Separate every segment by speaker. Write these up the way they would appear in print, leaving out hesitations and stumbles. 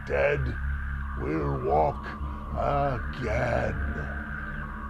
Speaker 1: dead will walk again.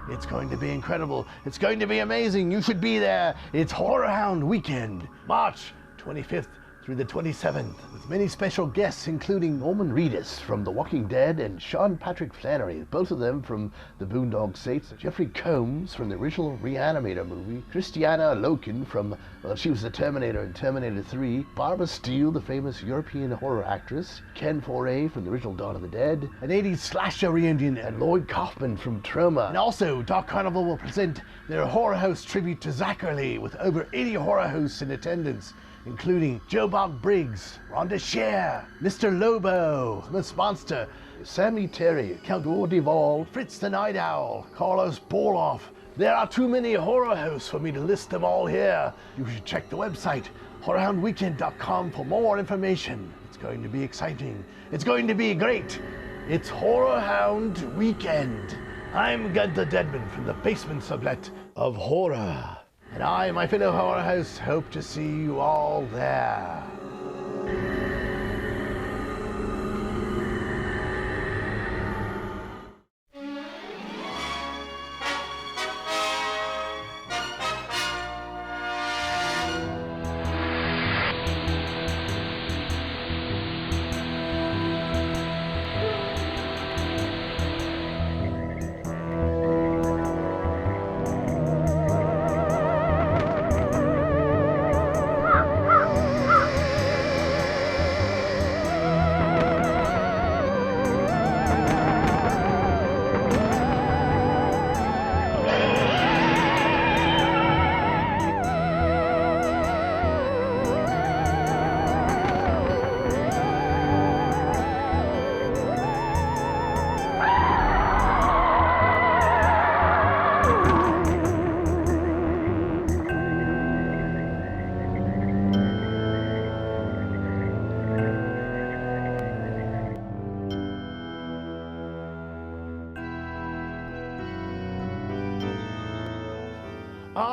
Speaker 2: It's going to be incredible. It's going to be amazing. You should be there. It's Horror Hound Weekend, March 25th through the 27th, with many special guests, including Norman Reedus from The Walking Dead and Sean Patrick Flannery, both of them from the Boondock Saints, Jeffrey Combs from the original Reanimator movie, Christiana Loken from, well, she was the Terminator in Terminator 3, Barbara Steele, the famous European horror actress, Ken Foray from the original Dawn of the Dead, an 80s slasher reunion, and Lloyd Kaufman from Troma. And also, Dark Carnival will present their Horror House tribute to Zachary with over 80 horror hosts in attendance, including Joe Bob Briggs, Rhonda Scher, Mr. Lobo, Miss Monster, Sammy Terry, Count Ordival, Fritz the Night Owl, Carlos Borloff. There are too many horror hosts for me to list them all here. You should check the website, horrorhoundweekend.com, for more information. It's going to be exciting. It's going to be great. It's Horror Hound Weekend. I'm Gunther Dedmund from the basement sublet of horror. And I, my fellow horror hosts, hope to see you all there.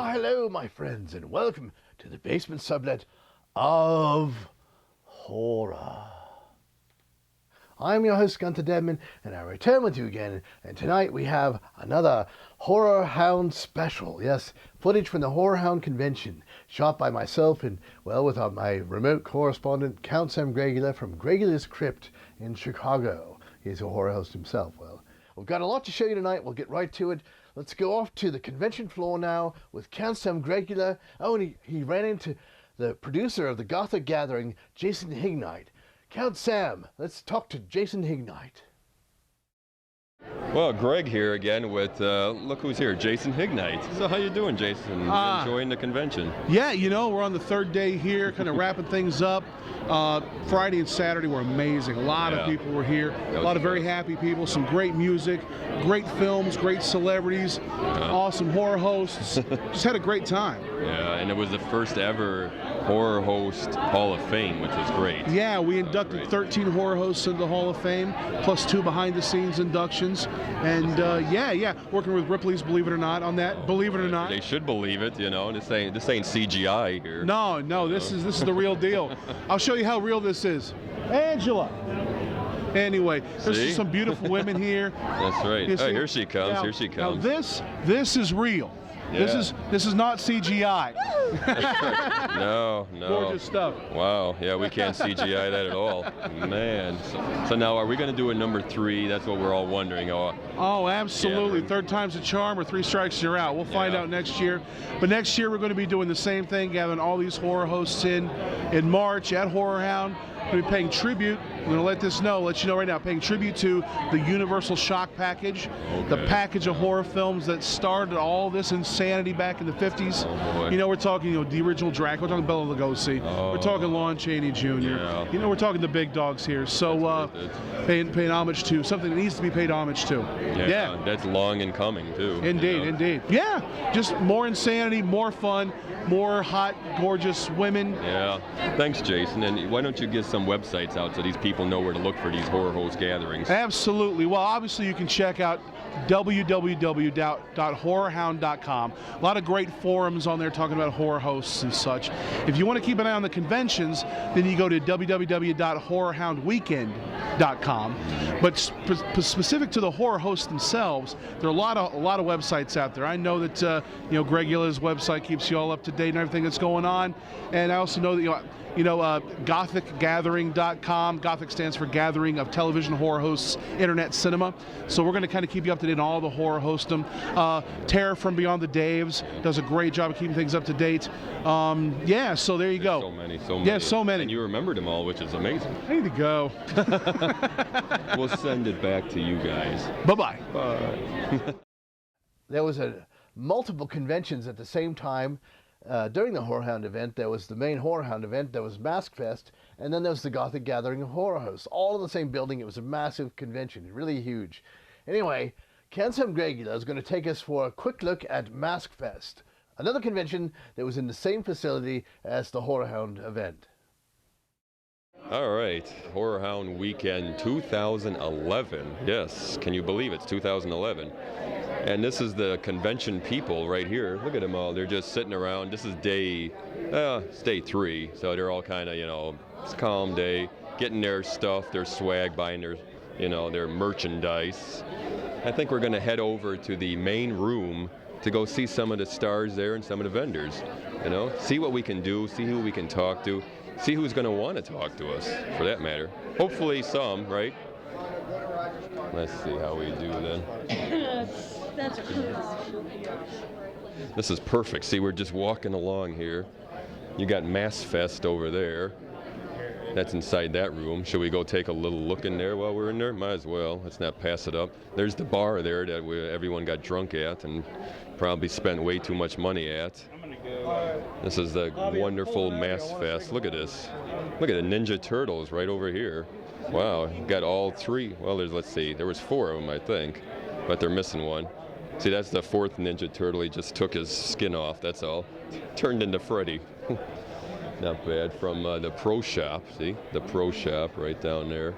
Speaker 2: Hello, my friends, and welcome to the basement sublet of horror. I'm your host, Gunther Dedmund, and I return with you again, and tonight we have another Horror Hound special. Yes, footage from the Horror Hound convention, shot by myself and, well, with my remote correspondent, Count Sam Gregula from Gregula's Crypt in Chicago. He's a horror host himself. Well, we've got a lot to show you tonight. We'll get right to it. Let's go off to the convention floor now with Count Sam Gregula. Oh, and he ran into the producer of the Gothic Gathering, Jason Hignite. Count Sam, let's talk to Jason Hignite.
Speaker 3: Well, Greg here again with, look who's here, Jason Hignite. So how you doing, Jason? Enjoying the convention?
Speaker 4: Yeah, you know, we're on the third day here, kind of wrapping things up. Friday and Saturday were amazing. A lot of people were here. A lot of very happy people, some great music, great films, great celebrities, awesome horror hosts. Just had a great time.
Speaker 3: Yeah, and it was the first ever Horror Host Hall of Fame, which was great.
Speaker 4: Yeah, we inducted 13 horror hosts into the Hall of Fame, plus 2 behind-the-scenes inductions. And yeah, working with Ripley's Believe It or Not on that. Believe it or not.
Speaker 3: They should believe it, you know. This ain't CGI here.
Speaker 4: No, this is the real deal. I'll show you how real this is. Angela. Anyway, there's just some beautiful women here.
Speaker 3: That's right. Oh, here she comes.
Speaker 4: Now,
Speaker 3: here she comes.
Speaker 4: Now this is real. Yeah. This is not CGI.
Speaker 3: No.
Speaker 4: Gorgeous stuff.
Speaker 3: Wow. Yeah, we can't CGI that at all. Man. So now, are we going to do a number 3? That's what we're all wondering.
Speaker 4: Oh, absolutely. Yeah. Third time's a charm, or 3 strikes you're out. We'll find out next year. But next year we're going to be doing the same thing, gathering all these horror hosts in March at Horror Hound. We're going to be paying tribute. I'm going to let you know right now, paying tribute to the Universal Shock Package, the package of horror films that started all this insanity back in the 50s.
Speaker 3: Oh,
Speaker 4: you know, we're talking, the original Dracula, we're talking Bela Lugosi, we're talking Lon Chaney Jr., we're talking the big dogs here. So paying homage to something that needs to be paid homage to.
Speaker 3: Yeah. That's long in coming, too.
Speaker 4: Indeed. Yeah, just more insanity, more fun, more hot, gorgeous women.
Speaker 3: Yeah. Thanks, Jason. And why don't you give some websites out so these people know where to look for these horror host gatherings.
Speaker 4: Absolutely. Well, obviously you can check out www.horrorhound.com. A lot of great forums on there talking about horror hosts and such. If you want to keep an eye on the conventions, then you go to www.horrorhoundweekend.com. But specific to the horror hosts themselves, there are a lot of websites out there. I know that Greg Gilla's website keeps you all up to date and everything that's going on, and I also know that gothicgathering.com. Gothic stands for Gathering of Television Horror Hosts Internet Cinema. So we're going to kind of keep you up to date on all the horror hostum. Terror from Beyond the Daves does a great job of keeping things up to date. Yeah, so there you go.
Speaker 3: So many.
Speaker 4: Yeah, so many.
Speaker 3: And you remembered them all, which is amazing.
Speaker 4: I need to go.
Speaker 3: We'll send it back to you guys.
Speaker 4: Bye-bye.
Speaker 3: Bye.
Speaker 2: There was multiple conventions at the same time. During the Horror Hound event, there was the main Horror Hound event, there was Mask Fest, and then there was the Gothic Gathering of Horror Hosts, all in the same building. It was a massive convention, really huge. Anyway, Kansam Gregula is going to take us for a quick look at Mask Fest, another convention that was in the same facility as the Horror Hound event.
Speaker 3: All right, Horror Hound Weekend 2011. Yes, can you believe it's 2011? And this is the convention people right here. Look at them all. They're just sitting around. This is day 3. So they're all kind of, it's a calm day, getting their stuff, their swag, buying their merchandise. I think we're going to head over to the main room to go see some of the stars there and some of the vendors. See what we can do, see who we can talk to, see who's going to want to talk to us, for that matter. Hopefully some, right? Let's see how we do then.
Speaker 5: That's cool.
Speaker 3: This is perfect. See, we're just walking along here. You got Mass Fest over there. That's inside that room. Should we go take a little look in there while we're in there? Might as well. Let's not pass it up. There's the bar there that everyone got drunk at and probably spent way too much money at. This is the wonderful Mass Fest. Look at this. Look at the Ninja Turtles right over here. Wow, got all 3. Well, let's see. There was 4 of them, I think, but they're missing one. See, that's the 4th Ninja Turtle. He just took his skin off, that's all. Turned into Freddy. Not bad. From the Pro Shop, see? The Pro Shop right down there.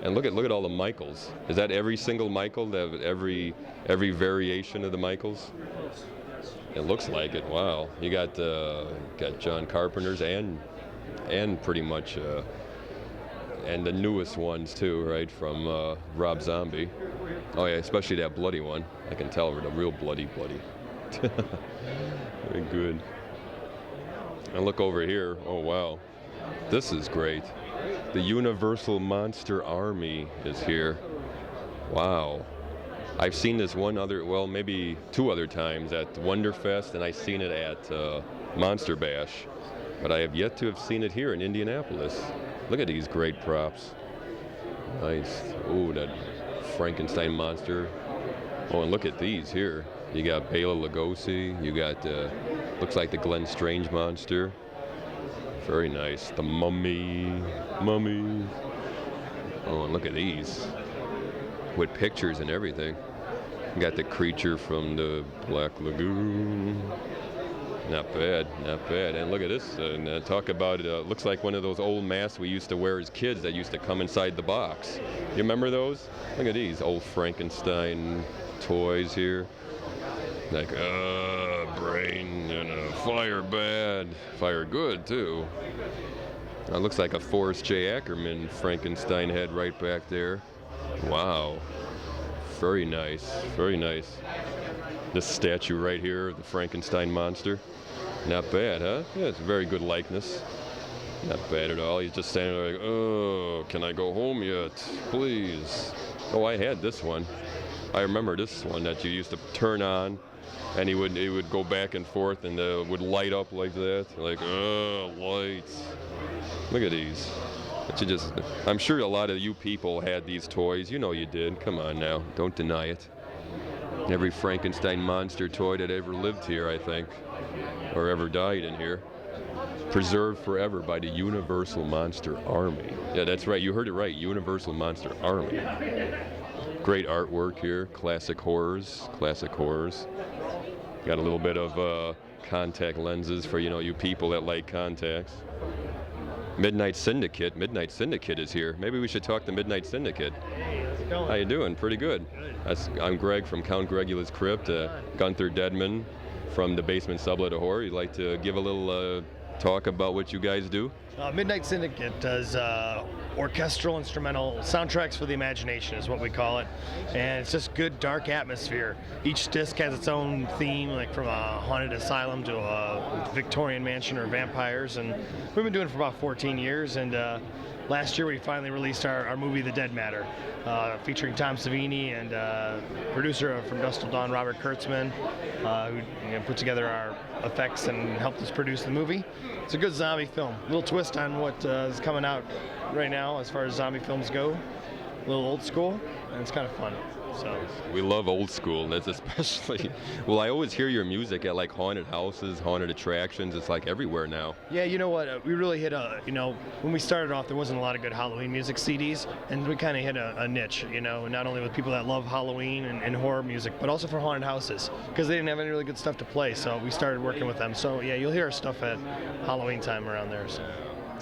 Speaker 3: And look at all the Michaels. Is that every single Michael? Every variation of the Michaels? It looks like it. Wow. You got John Carpenter's and pretty much and the newest ones too, right? From Rob Zombie. Oh yeah, especially that bloody one. I can tell we're the real bloody. Very good. And look over here. Oh wow, this is great. The Universal Monster Army is here. Wow. I've seen this maybe 2 other times at Wonderfest, and I've seen it at Monster Bash. But I have yet to have seen it here in Indianapolis. Look at these great props. Nice. Oh, that Frankenstein monster. Oh, and look at these here. You got Bela Lugosi. You got, looks like the Glenn Strange monster. Very nice. The Mummy. Oh, and look at these. With pictures and everything. You got the creature from the Black Lagoon. Not bad. And look at this. Talk about it. Looks like one of those old masks we used to wear as kids that used to come inside the box. You remember those? Look at these old Frankenstein toys here. Like, brain, fire bad. Fire good, too. It looks like a Forrest J. Ackerman Frankenstein head right back there. Wow. Very nice. This statue right here, the Frankenstein monster. Not bad, huh? Yeah, it's a very good likeness. Not bad at all. He's just standing there like, oh, can I go home yet? Please. Oh, I had this one. I remember this one that you used to turn on, and he would go back and forth and would light up like that. Like, oh, lights. Look at these. I'm sure a lot of you people had these toys. You know you did. Come on now. Don't deny it. Every Frankenstein monster toy that ever lived here, I think, or ever died in here. Preserved forever by the Universal Monster Army. Yeah, that's right. You heard it right. Universal Monster Army. Great artwork here. Classic horrors. Got a little bit of contact lenses for, you people that like contacts. Midnight Syndicate. Midnight Syndicate is here. Maybe we should talk to Midnight Syndicate. How you doing? Pretty good. I'm Greg from Count Gregula's Crypt. Gunther Dedmund from the Basement Sublet of Horror. You'd like to give a little talk about what you guys do?
Speaker 6: Midnight Syndicate does orchestral instrumental soundtracks for the imagination is what we call it, and it's just good dark atmosphere. Each disc has its own theme, like from a haunted asylum to a Victorian mansion or vampires, and we've been doing it for about 14 years, and last year we finally released our movie The Dead Matter, featuring Tom Savini and producer from Dust Till Dawn, Robert Kurtzman, who put together our effects and helped us produce the movie. It's a good zombie film. A little twist on what is coming out right now as far as zombie films go. A little old school, and it's kind of fun. So
Speaker 3: we love old school, and that's especially, well, I always hear your music at like haunted houses, haunted attractions. It's like everywhere now.
Speaker 6: Yeah, you know what? We really hit when we started off, there wasn't a lot of good Halloween music CDs, and we kind of hit a niche, not only with people that love Halloween and horror music, but also for haunted houses, because they didn't have any really good stuff to play, so we started working with them. So yeah, you'll hear our stuff at Halloween time around there. So.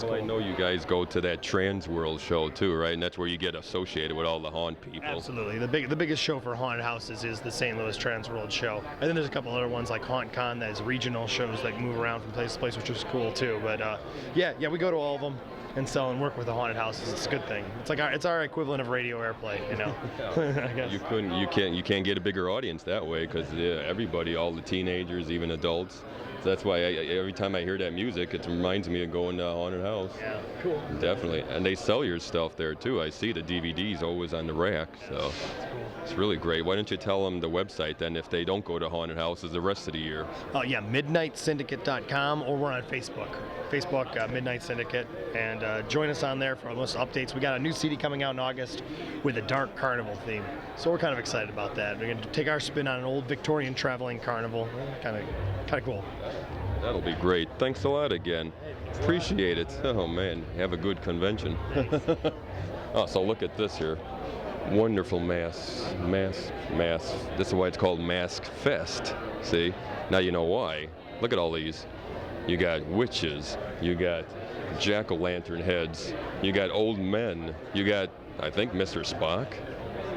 Speaker 3: Well, I know you guys go to that Trans World show too, right? And that's where you get associated with all the haunt people.
Speaker 6: Absolutely. The biggest show for haunted houses is the St. Louis Trans World show. And then there's a couple other ones like Haunt Con that is regional shows that move around from place to place, which is cool too. But yeah, we go to all of them and sell and work with the haunted houses. It's a good thing. It's like it's our equivalent of radio airplay, I guess.
Speaker 3: You can't get a bigger audience that way, because everybody, all the teenagers, even adults. So that's why every time I hear that music, it reminds me of going to a haunted house.
Speaker 6: Yeah, cool.
Speaker 3: Definitely. And they sell your stuff there too. I see the DVDs always on the rack, so it's really great. Why don't you tell them the website then if they don't go to haunted houses the rest of the year?
Speaker 6: Oh yeah, midnightsyndicate.com, or we're on Facebook. Midnight Syndicate, and join us on there for most updates. We got a new CD coming out in August with a dark carnival theme, so we're kind of excited about that. We're going to take our spin on an old Victorian traveling carnival. Kind of cool.
Speaker 3: That'll be great. Thanks a lot again. Appreciate it. Oh man, have a good convention. Oh, so look at this here. Wonderful mask. This is why it's called Mask Fest. See? Now you know why. Look at all these. You got witches, you got jack-o'-lantern heads, you got old men, you got, I think, Mr. Spock,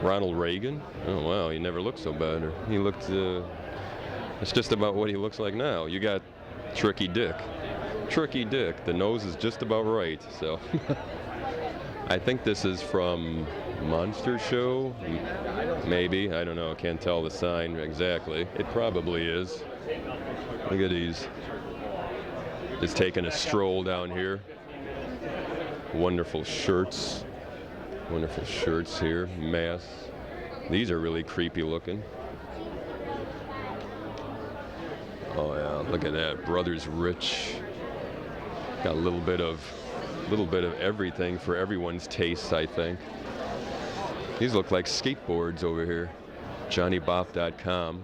Speaker 3: Ronald Reagan. Oh wow, he never looked so bad. He looked, it's just about what he looks like now. You got Tricky Dick. The nose is just about right, so. I think this is from Monster Show, maybe, I don't know, can't tell the sign exactly. It probably is. Look at these. Just taking a stroll down here. Wonderful shirts here, masks. These are really creepy looking. Oh yeah, look at that, Brothers Rich. Got a little bit of everything for everyone's taste, I think. These look like skateboards over here. JohnnyBop.com.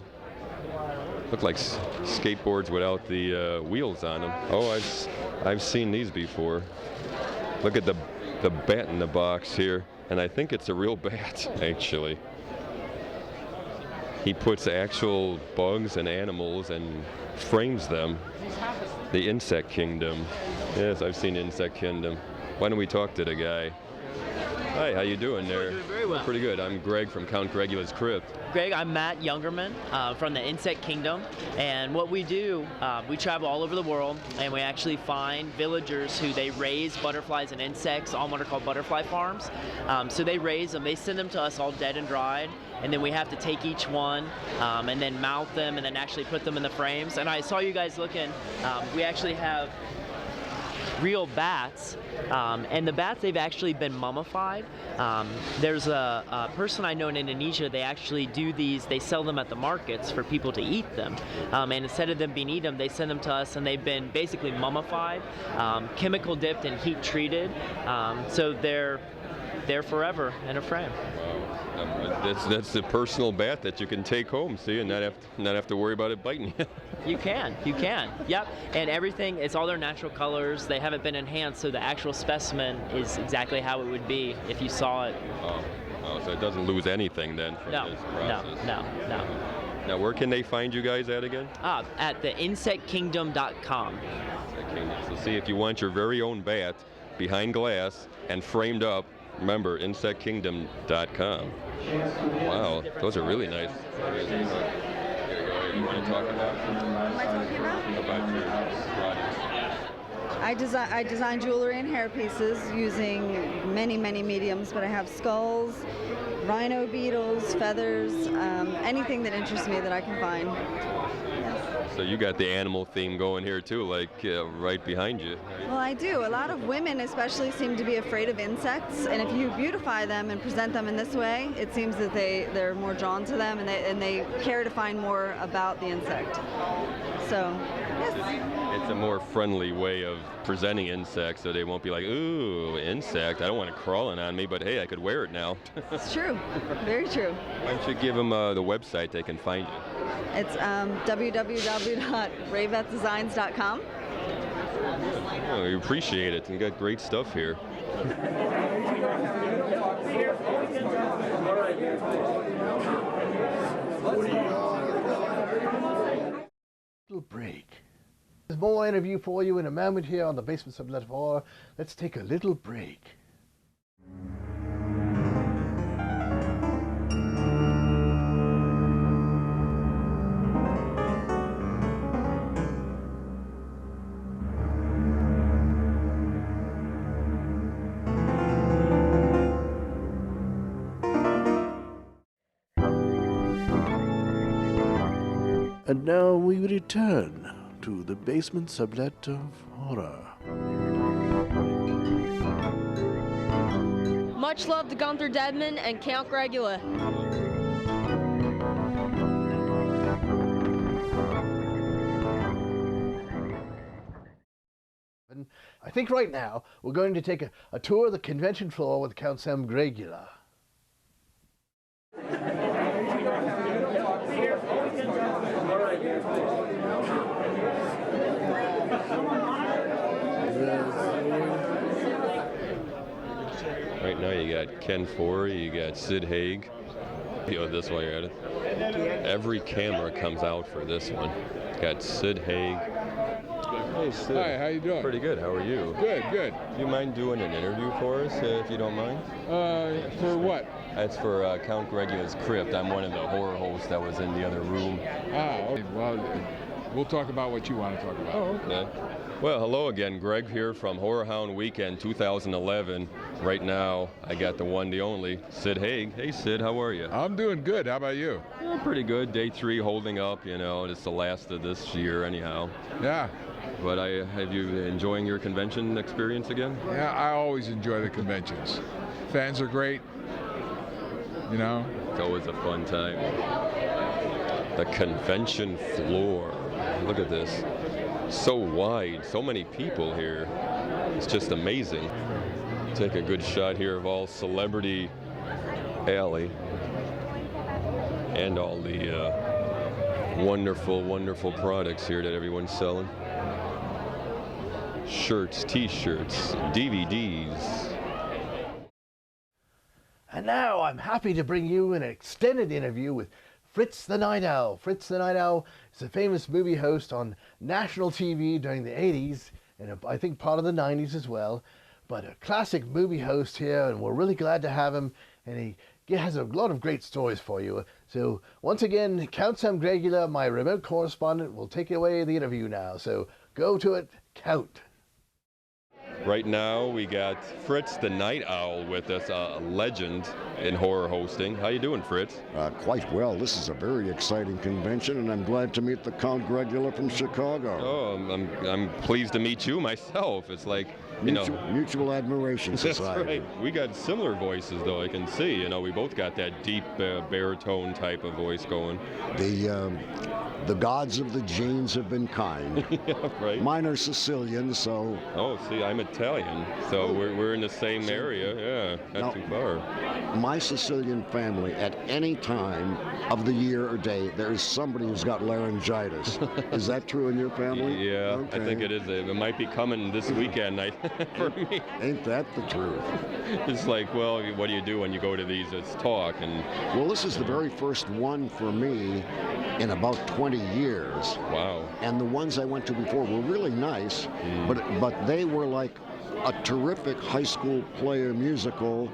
Speaker 3: Look like skateboards without the wheels on them. Oh, I've seen these before. Look at the bat in the box here, and I think it's a real bat, actually. He puts actual bugs and animals and frames them. The Insect Kingdom. Yes, I've seen Insect Kingdom. Why don't we talk to the guy? Hi, how you doing there?
Speaker 7: Doing very well.
Speaker 3: Pretty good. I'm Greg from Count Gregula's Crypt.
Speaker 7: Greg, I'm Matt Youngerman from the Insect Kingdom, and what we do, we travel all over the world, and we actually find villagers who they raise butterflies and insects on what are called butterfly farms. So they raise them, they send them to us all dead and dried, and then we have to take each one and then mount them and then actually put them in the frames. And I saw you guys looking, we actually have real bats, and the bats, they've actually been mummified. There's a person I know in Indonesia, they actually do these, they sell them at the markets for people to eat them, and instead of them being eaten, they send them to us, and they've been basically mummified, chemical dipped and heat treated, so they're forever in a frame.
Speaker 3: That's the personal bat that you can take home, see, and not have to worry about it biting you.
Speaker 7: You can. Yep. And everything, it's all their natural colors. They haven't been enhanced, so the actual specimen is exactly how it would be if you saw it.
Speaker 3: Oh, so it doesn't lose anything then from this process.
Speaker 7: No.
Speaker 3: Now, where can they find you guys at again?
Speaker 7: At the insectkingdom.com.
Speaker 3: So see, if you want your very own bat, behind glass and framed up. Remember, insectkingdom.com. Wow, those are really nice. Here you go. You want to talk about?
Speaker 8: What am I talking about?
Speaker 3: About your products.
Speaker 8: I design jewelry and hair pieces using many mediums, but I have skulls, rhino beetles, feathers, anything that interests me that I can find.
Speaker 3: So you got the animal theme going here too, like right behind you.
Speaker 8: Well, I do. A lot of women especially seem to be afraid of insects, and if you beautify them and present them in this way, it seems that they're more drawn to them, and they care to find more about the insect. So, yes.
Speaker 3: It's a more friendly way of presenting insects, so they won't be like, ooh, insect, I don't want it crawling on me, but hey, I could wear it now.
Speaker 8: It's true. Very true.
Speaker 3: Why don't you give them the website they can find you?
Speaker 8: It's www.ravetdesigns.com.
Speaker 3: Oh, we appreciate it. You got great stuff here.
Speaker 2: Little break. There's more interview for you in a moment here on the Basement Sublet of Horror. Let's take a little break. And now we return to the Basement Sublet of Horror.
Speaker 5: Much love to Gunther Dedmund and Count Gregula.
Speaker 2: I think right now we're going to take a tour of the convention floor with Count Sam Gregula.
Speaker 3: Right now you got Ken Forey, you got Sid Haig. You know, this while you're at it. Every camera comes out for this one. Got Sid Haig. Hey Sid.
Speaker 9: Hi, how you doing?
Speaker 3: Pretty good, how are you?
Speaker 9: Good, good.
Speaker 3: Do you mind doing an interview for us, if you don't mind?
Speaker 9: For what?
Speaker 3: That's for Count Gregula's Crypt. I'm one of the horror hosts that was in the other room.
Speaker 9: Ah, okay. Well, we'll talk about what you want to talk about.
Speaker 3: Oh, okay. Well, hello again. Greg here from Horror Hound Weekend 2011. Right now, I got the one, the only, Sid Haig. Hey, Sid, how are you?
Speaker 9: I'm doing good. How about you?
Speaker 3: Yeah, pretty good. Day 3 holding up, you know. It's the last of this year anyhow.
Speaker 9: Yeah.
Speaker 3: But have you enjoying your convention experience again?
Speaker 9: Yeah, I always enjoy the conventions. Fans are great. You know?
Speaker 3: It's always a fun time. The convention floor. Look at this. So wide, so many people here. It's just amazing. Take a good shot here of all Celebrity Alley and all the wonderful products here that everyone's selling. Shirts, t-shirts, DVDs.
Speaker 2: And now I'm happy to bring you an extended interview with Fritz the Night Owl. Fritz the Night Owl is a famous movie host on national TV during the 80s and I think part of the 90s as well. But a classic movie host here, and we're really glad to have him. And he has a lot of great stories for you. So once again, Count Sam Gregula, my remote correspondent, will take away the interview now. So go to it, Count.
Speaker 3: Right now we got Fritz the Night Owl with us, a legend in horror hosting. How you doing, Fritz?
Speaker 10: Quite well. This is a very exciting convention, and I'm glad to meet the Count Gregula from Chicago.
Speaker 3: Oh, I'm pleased to meet you myself. It's like, you know,
Speaker 10: Mutual Admiration Society.
Speaker 3: That's right. We got similar voices, though. I can see. You know, we both got that deep baritone type of voice going.
Speaker 10: The gods of the Janes have been kind.
Speaker 3: Yeah, right.
Speaker 10: Mine are Sicilian, so.
Speaker 3: Oh, see, I'm Italian, so we're in the same area. Yeah, not too far.
Speaker 10: My Sicilian family, at any time of the year or day, there is somebody who's got laryngitis. Is that true in your family?
Speaker 3: Yeah,
Speaker 10: okay.
Speaker 3: I think it is. It might be coming this weekend for me.
Speaker 10: Ain't that the truth?
Speaker 3: It's like, well, what do you do when you go to these? It's talk. And
Speaker 10: well, this is the very first one for me in about 20 years.
Speaker 3: Wow.
Speaker 10: And the ones I went to before were really nice, but they were like a terrific high school play or musical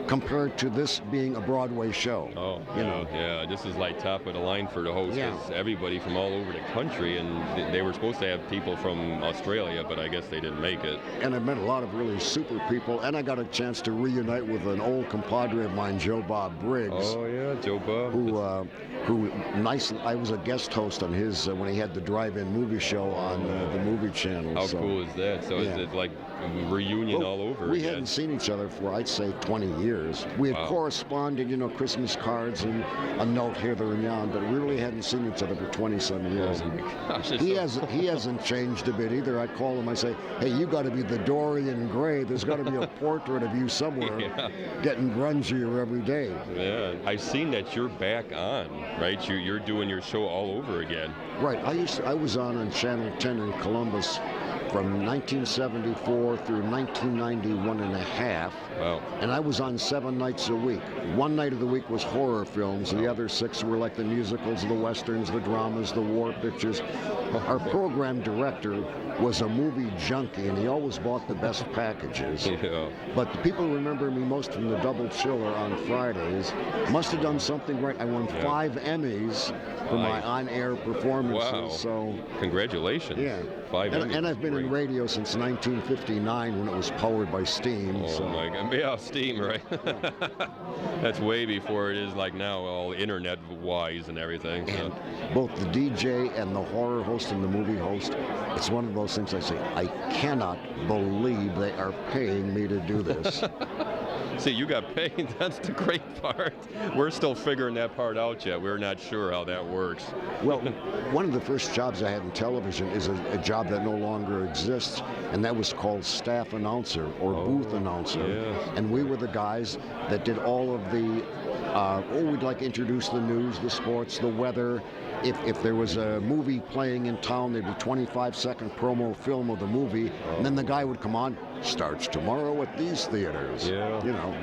Speaker 10: compared to this being a Broadway show.
Speaker 3: Oh,
Speaker 10: you know.
Speaker 3: yeah, this is like top of the line for the host.
Speaker 10: Yeah.
Speaker 3: 'Cause everybody from all over the country, and they were supposed to have people from Australia, but I guess they didn't make it.
Speaker 10: And I met a lot of really super people, and I got a chance to reunite with an old compadre of mine, Joe Bob Briggs.
Speaker 3: Oh yeah, Joe Bob.
Speaker 10: Who I was a guest host on his when he had the drive-in movie show on the movie channel.
Speaker 3: How cool is that? So
Speaker 10: yeah.
Speaker 3: it's like a reunion all over
Speaker 10: We
Speaker 3: again.
Speaker 10: hadn't seen each other for, I'd say, 20 years. We had corresponded, Christmas cards and a note here, there, and yon, but we really hadn't seen each other for 20-some years.
Speaker 3: Oh my gosh,
Speaker 10: He hasn't changed a bit either. I call him, I say, hey, you got to be the Dorian Gray. There's got to be a portrait of you somewhere getting grungier every day.
Speaker 3: Yeah, I've seen that you're back on, right? You're doing your show all over again.
Speaker 10: Right. I was on Channel 10 in Columbus from 1974 through 1991 and a half.
Speaker 3: Wow.
Speaker 10: And I was on 7 nights a week. One night of the week was horror films. The other 6 were like the musicals, the westerns, the dramas, the war pictures. Our program director was a movie junkie, and he always bought the best packages.
Speaker 3: Yeah.
Speaker 10: But the people who remember me most from the Double Chiller on Fridays must have done something right. I won 5 Emmys for my on-air performances.
Speaker 3: Wow.
Speaker 10: So
Speaker 3: congratulations.
Speaker 10: Yeah.
Speaker 3: 5 Emmys.
Speaker 10: And I've been in radio since 1959 when it was powered by steam.
Speaker 3: Oh my God! Yeah, steam, right? That's way before it is like now, all internet-wise and everything. So.
Speaker 10: And both the DJ and the horror host and the movie host, it's one of those things I say, I cannot believe they are paying me to do this.
Speaker 3: See, you got paid. That's the great part. We're still figuring that part out yet. We're not sure how that works.
Speaker 10: Well, one of the first jobs I had in television is a job that no longer exists, and that was called staff announcer or booth announcer.
Speaker 3: Yeah.
Speaker 10: And we were the guys that did all of the, we'd like introduce the news, the sports, the weather. If there was a movie playing in town, there'd be 25-second promo film of the movie, and then the guy would come on, starts tomorrow at these theaters.
Speaker 3: Yeah.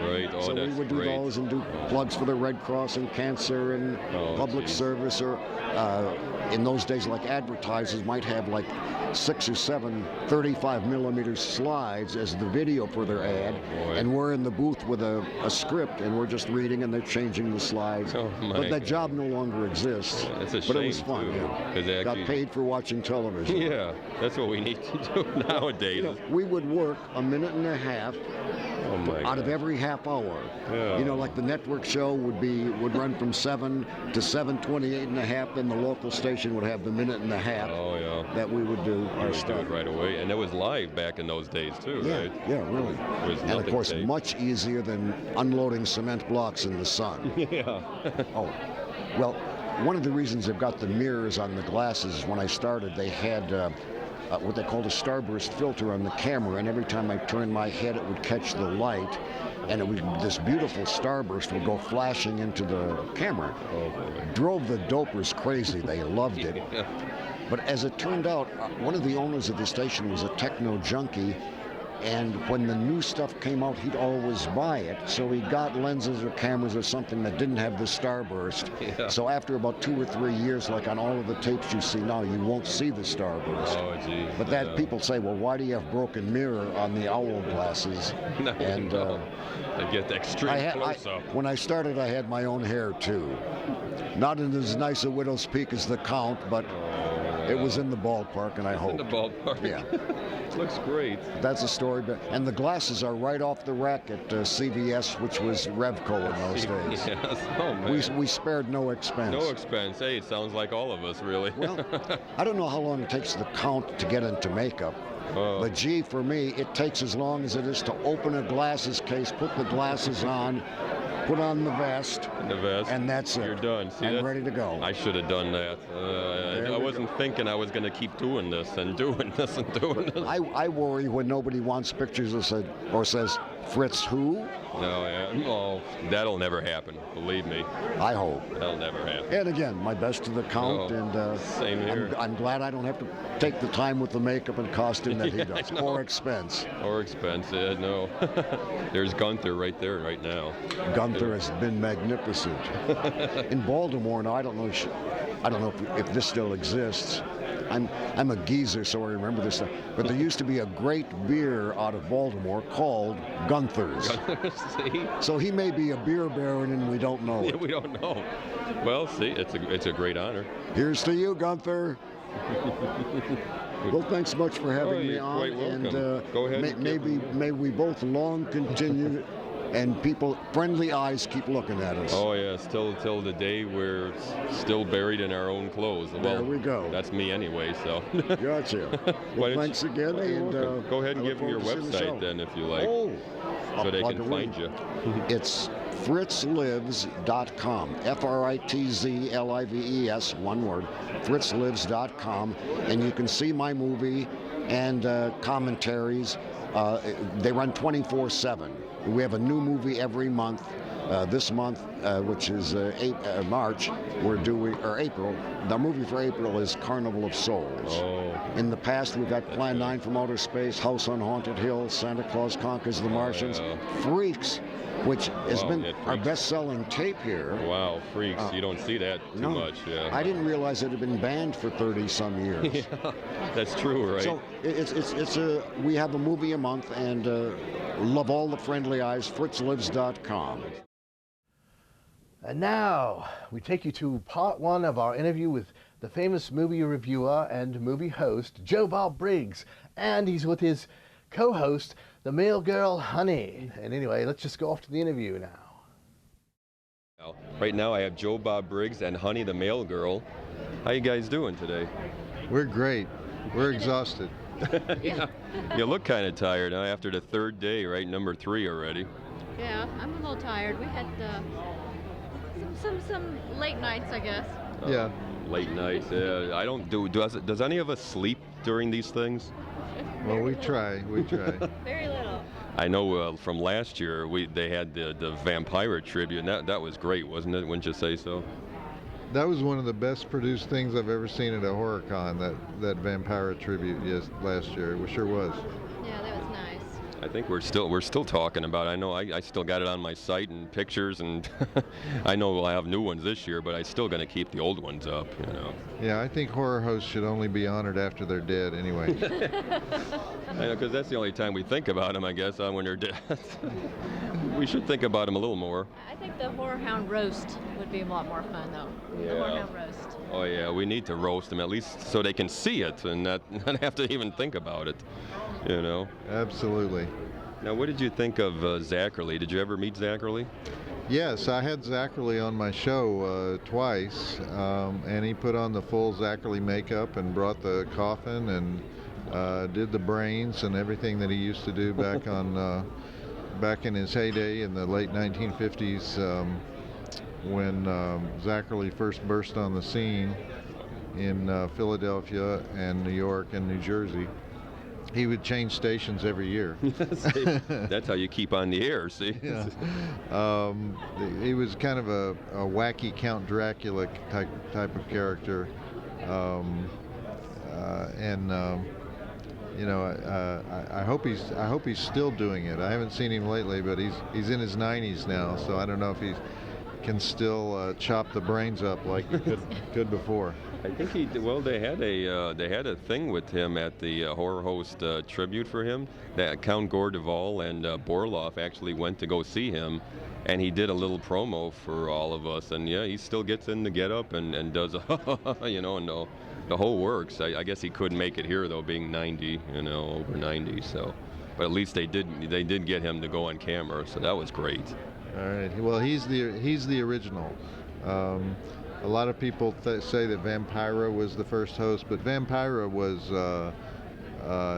Speaker 3: Right. Oh,
Speaker 10: So we
Speaker 3: that's
Speaker 10: would do
Speaker 3: great.
Speaker 10: those and do plugs for the Red Cross and cancer and public service, or in those days, like advertisers might have like 6 or 7 35mm slides as the video for their ad, and we're in the booth with a script, and we're just reading, and they're changing the slides.
Speaker 3: Oh, my
Speaker 10: but that job no longer exists.
Speaker 3: That's a
Speaker 10: but it was
Speaker 3: shame,
Speaker 10: fun.
Speaker 3: too,
Speaker 10: Yeah.
Speaker 3: 'cause they
Speaker 10: Got
Speaker 3: actually-
Speaker 10: paid for watching television.
Speaker 3: Yeah, that's what we need to do nowadays.
Speaker 10: We would work a minute and a half
Speaker 3: Oh my
Speaker 10: out of
Speaker 3: God.
Speaker 10: every half hour.
Speaker 3: Yeah.
Speaker 10: Like the network show would run from 7 to 7:28 and a half, then the local station would have the minute and a half that we would do our
Speaker 3: You would do
Speaker 10: stuff.
Speaker 3: it right away, and it was live back in those days too,
Speaker 10: Yeah,
Speaker 3: right?
Speaker 10: yeah, really.
Speaker 3: There was
Speaker 10: And of
Speaker 3: nothing
Speaker 10: course,
Speaker 3: taped.
Speaker 10: much easier than unloading cement blocks in the sun.
Speaker 3: Yeah.
Speaker 10: Oh, well, one of the reasons they've got the mirrors on the glasses, when I started, they had what they called a starburst filter on the camera, and every time I turned my head, it would catch the light, and it would, this beautiful starburst would go flashing into the camera. Drove the dopers crazy. They loved it. But as it turned out, one of the owners of the station was a techno junkie, and when the new stuff came out, he'd always buy it. So he got lenses or cameras or something that didn't have the starburst.
Speaker 3: Yeah.
Speaker 10: So after about 2 or 3 years, like on all of the tapes you see now, you won't see the starburst.
Speaker 3: Oh, geez.
Speaker 10: But that people say, well, why do you have broken mirror on the owl glasses?
Speaker 3: No,
Speaker 10: And
Speaker 3: I get the extreme close up.
Speaker 10: when I started, I had my own hair too. Not in as nice a widow's peak as the Count, but it was in the ballpark, and I hope.
Speaker 3: In the ballpark.
Speaker 10: Yeah.
Speaker 3: Looks great.
Speaker 10: That's a story. And the glasses are right off the rack at CVS, which was Revco in those days.
Speaker 3: Yes. Oh, man.
Speaker 10: We spared no expense.
Speaker 3: No expense. Hey, it sounds like all of us, really.
Speaker 10: Well, I don't know how long it takes the Count to get into makeup. But gee, for me, it takes as long as it is to open a glasses case, put the glasses on, put on the vest, and that's it.
Speaker 3: You're done. See,
Speaker 10: and ready to go.
Speaker 3: I should have done that. I wasn't thinking I was going to keep doing this and doing this and doing this.
Speaker 10: I worry when nobody wants pictures or says, Fritz who?
Speaker 3: No, yeah. Oh, that'll never happen. Believe me.
Speaker 10: I hope.
Speaker 3: That'll never happen.
Speaker 10: And again, my best to the Count, and
Speaker 3: same here.
Speaker 10: I'm glad I don't have to take the time with the makeup and costume that he does, or expense.
Speaker 3: Or expense, yeah, no. There's Gunther right there right now.
Speaker 10: Gunther has been magnificent. In Baltimore, now I don't know, I don't know if this still exists. I'm a geezer, so I remember this stuff. But there used to be a great beer out of Baltimore called Gunther's.
Speaker 3: See?
Speaker 10: So he may be a beer baron and we don't know
Speaker 3: Yeah,
Speaker 10: it.
Speaker 3: we don't know. Well, see, it's a great honor.
Speaker 10: Here's to you, Gunther. Well, thanks so much for having me
Speaker 3: you're
Speaker 10: on.
Speaker 3: quite welcome.
Speaker 10: And
Speaker 3: Go ahead and give
Speaker 10: may we both long continue, and people, friendly eyes, keep looking at us.
Speaker 3: Oh yes, till the day we're still buried in our own clothes. Well,
Speaker 10: There we go.
Speaker 3: That's me anyway. So.
Speaker 10: Gotcha.
Speaker 3: Why
Speaker 10: Well,
Speaker 3: don't
Speaker 10: thanks
Speaker 3: you-
Speaker 10: again,
Speaker 3: You're
Speaker 10: and
Speaker 3: welcome. Go ahead and
Speaker 10: I
Speaker 3: give
Speaker 10: look
Speaker 3: them your
Speaker 10: forward to seeing the show.
Speaker 3: website then, if you like,
Speaker 10: Oh,
Speaker 3: so they
Speaker 10: I'll
Speaker 3: can
Speaker 10: plug
Speaker 3: find
Speaker 10: away.
Speaker 3: you.
Speaker 10: It's fritzlives.com, fritzlives, one word, fritzlives.com, and you can see my movie and commentaries. They run 24/7. We have a new movie every month. This month, which is March, we're doing, or April, the movie for April is Carnival of Souls.
Speaker 3: Oh.
Speaker 10: In the past, we've had Plan 9 from Outer Space, House on Haunted Hill, Santa Claus Conquers the Martians,
Speaker 3: yeah.
Speaker 10: Freaks, which has
Speaker 3: Wow,
Speaker 10: been
Speaker 3: yeah,
Speaker 10: our
Speaker 3: Freaks.
Speaker 10: best-selling tape here.
Speaker 3: Wow, Freaks! You don't see that too
Speaker 10: No,
Speaker 3: much. Yeah.
Speaker 10: I didn't realize it had been banned for 30-some years.
Speaker 3: Yeah, that's true, right?
Speaker 10: So we have a movie a month, and love all the friendly eyes, fritzlives.com.
Speaker 2: And now we take you to part one of our interview with the famous movie reviewer and movie host, Joe Bob Briggs. And he's with his co-host, the male girl, Honey. And anyway, let's just go off to the interview now.
Speaker 3: Right now I have Joe Bob Briggs and Honey the male girl. How you guys doing today?
Speaker 11: We're great. We're exhausted.
Speaker 3: Yeah. You look kind of tired huh, after the third day, right? Number 3 already.
Speaker 12: Yeah, I'm a little tired. We had some late nights, I guess.
Speaker 11: Yeah.
Speaker 3: Late nights. Yeah. I don't do. Does any of us sleep during these things?
Speaker 11: Well, we try. We try.
Speaker 12: Very little.
Speaker 3: I know from last year they had the Vampire tribute, and that was great, wasn't it? Wouldn't you say so?
Speaker 11: That was one of the best produced things I've ever seen at a horror con. That Vampire tribute last year. It sure was.
Speaker 12: Yeah, that was nice.
Speaker 3: I think we're still talking about it. I know I still got it on my site and pictures, and I know we'll have new ones this year, but I'm still going to keep the old ones up, you know.
Speaker 11: Yeah, I think horror hosts should only be honored after they're dead anyway.
Speaker 3: I know, because that's the only time we think about them, I guess, when they're dead. We should think about them a little more.
Speaker 12: I think the Horror Hound roast would be a lot more fun, though.
Speaker 3: Yeah.
Speaker 12: The Horror Hound roast.
Speaker 3: Oh yeah, we need to roast them at least so they can see it and not have to even think about it, you know.
Speaker 11: Absolutely.
Speaker 3: Now, what did you think of Zachary? Did you ever meet Zachary?
Speaker 11: Yes, I had Zachary on my show twice, and he put on the full Zachary makeup and brought the coffin and did the brains and everything that he used to do back in his heyday in the late 1950s when Zachary first burst on the scene in Philadelphia and New York and New Jersey. He would change stations every year.
Speaker 3: See, that's how you keep on the air, see?
Speaker 11: Yeah. He was kind of a wacky Count Dracula type of character. I hope he's still doing it. I haven't seen him lately, but he's in his 90s now, so I don't know if he can still chop the brains up like he could before.
Speaker 3: I think he did. Well, they had a thing with him at the horror host tribute for him. That Count Gordeval and Borloff actually went to go see him, and he did a little promo for all of us. And yeah, he still gets in the get-up and does you know, and the whole works. I guess he couldn't make it here though, being 90, you know, over 90. So, but at least they did get him to go on camera, so that was great.
Speaker 11: All right. Well, he's the original. A lot of people say that Vampira was the first host, but Vampira was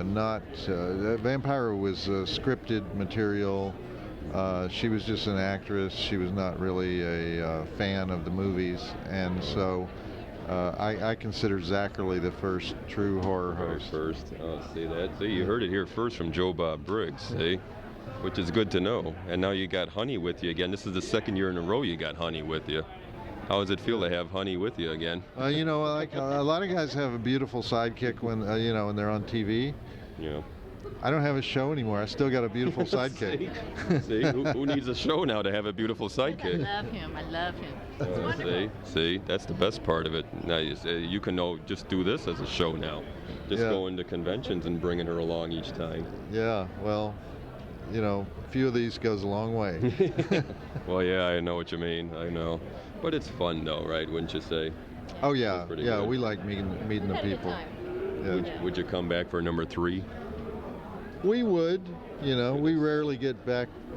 Speaker 11: not. Vampira was scripted material. She was just an actress. She was not really a fan of the movies, and so I consider Zachary the first true horror host.
Speaker 3: First, see that? See, you heard it here first from Joe Bob Briggs. See, which is good to know. And now you got Honey with you again. This is the second year in a row you got Honey with you. How does it feel to have Honey with you again?
Speaker 11: You know, like a lot of guys have a beautiful sidekick when when they're on TV.
Speaker 3: Yeah.
Speaker 11: I don't have a show anymore. I still got a beautiful sidekick.
Speaker 3: See? Who needs a show now to have a beautiful sidekick?
Speaker 12: I love him. I love him.
Speaker 3: See, that's the best part of it. Now you can just do this as a show now. Just going to conventions and bringing her along each time.
Speaker 11: Yeah, well, you know, a few of these goes a long way.
Speaker 3: Well, yeah, I know what you mean. I know. But it's fun though, right? Wouldn't you say?
Speaker 11: Oh yeah, yeah,
Speaker 3: good.
Speaker 11: we like meeting the people. Yeah.
Speaker 3: Would you come back for number 3?
Speaker 11: We would, you know, we rarely get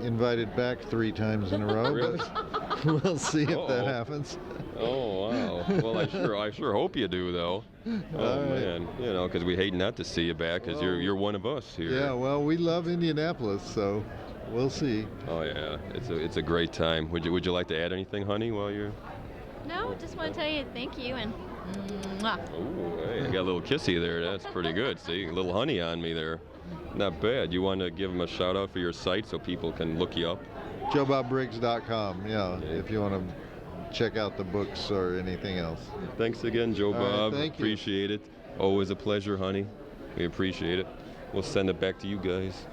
Speaker 11: invited back 3 times in a row,
Speaker 3: Really?
Speaker 11: but we'll see if that happens.
Speaker 3: Oh wow! Well, I sure hope you do though. Oh man, you know, because we hate not to see you back, because you're one of us here.
Speaker 11: Yeah, well, we love Indianapolis, so we'll see.
Speaker 3: Oh yeah, it's a great time. Would you like to add anything, honey, while you're?
Speaker 12: No, just want to tell you thank you and mwah.
Speaker 3: Oh, hey, I got a little kissy there. That's pretty good. See, a little honey on me there. Not bad. You want to give them a shout out for your site so people can look you up?
Speaker 11: JoeBobBriggs.com, yeah, if you want to check out the books or anything else.
Speaker 3: Thanks again, Joe Bob.
Speaker 11: Thank you.
Speaker 3: Appreciate it. Always a pleasure, honey. We appreciate it. We'll send it back to you guys.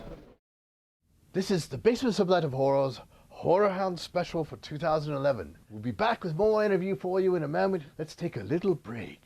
Speaker 2: This is the Basement Sublet of Horrors Horror Hound Special for 2011. We'll be back with more interview for you in a moment. Let's take a little break.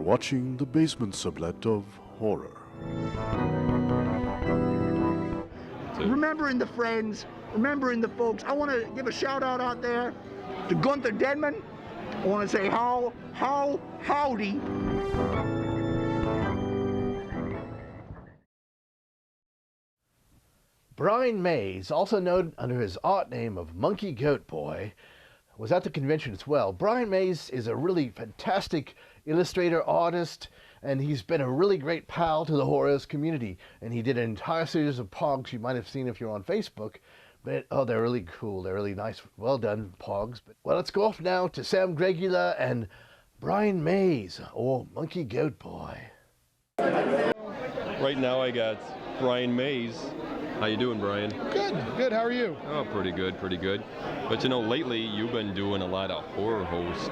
Speaker 1: Watching the Basement Sublet of Horror.
Speaker 13: Remembering the friends, remembering the folks. I want to give a shout out there to Gunther Dedmund. I want to say howdy.
Speaker 2: Brian Mays, also known under his art name of Monkey Goat Boy, was at the convention as well. Brian Mays is a really fantastic illustrator, artist, and he's been a really great pal to the horrors community. And he did an entire series of pogs you might have seen if you're on Facebook. But they're really cool. They're really nice, well done pogs. But well, let's go off now to Sam Gregula and Brian Mays, or Monkey Goat Boy.
Speaker 3: Right now I got Brian Mays. How you doing, Brian?
Speaker 14: Good. How are you?
Speaker 3: Oh, pretty good. But you know, lately you've been doing a lot of horror host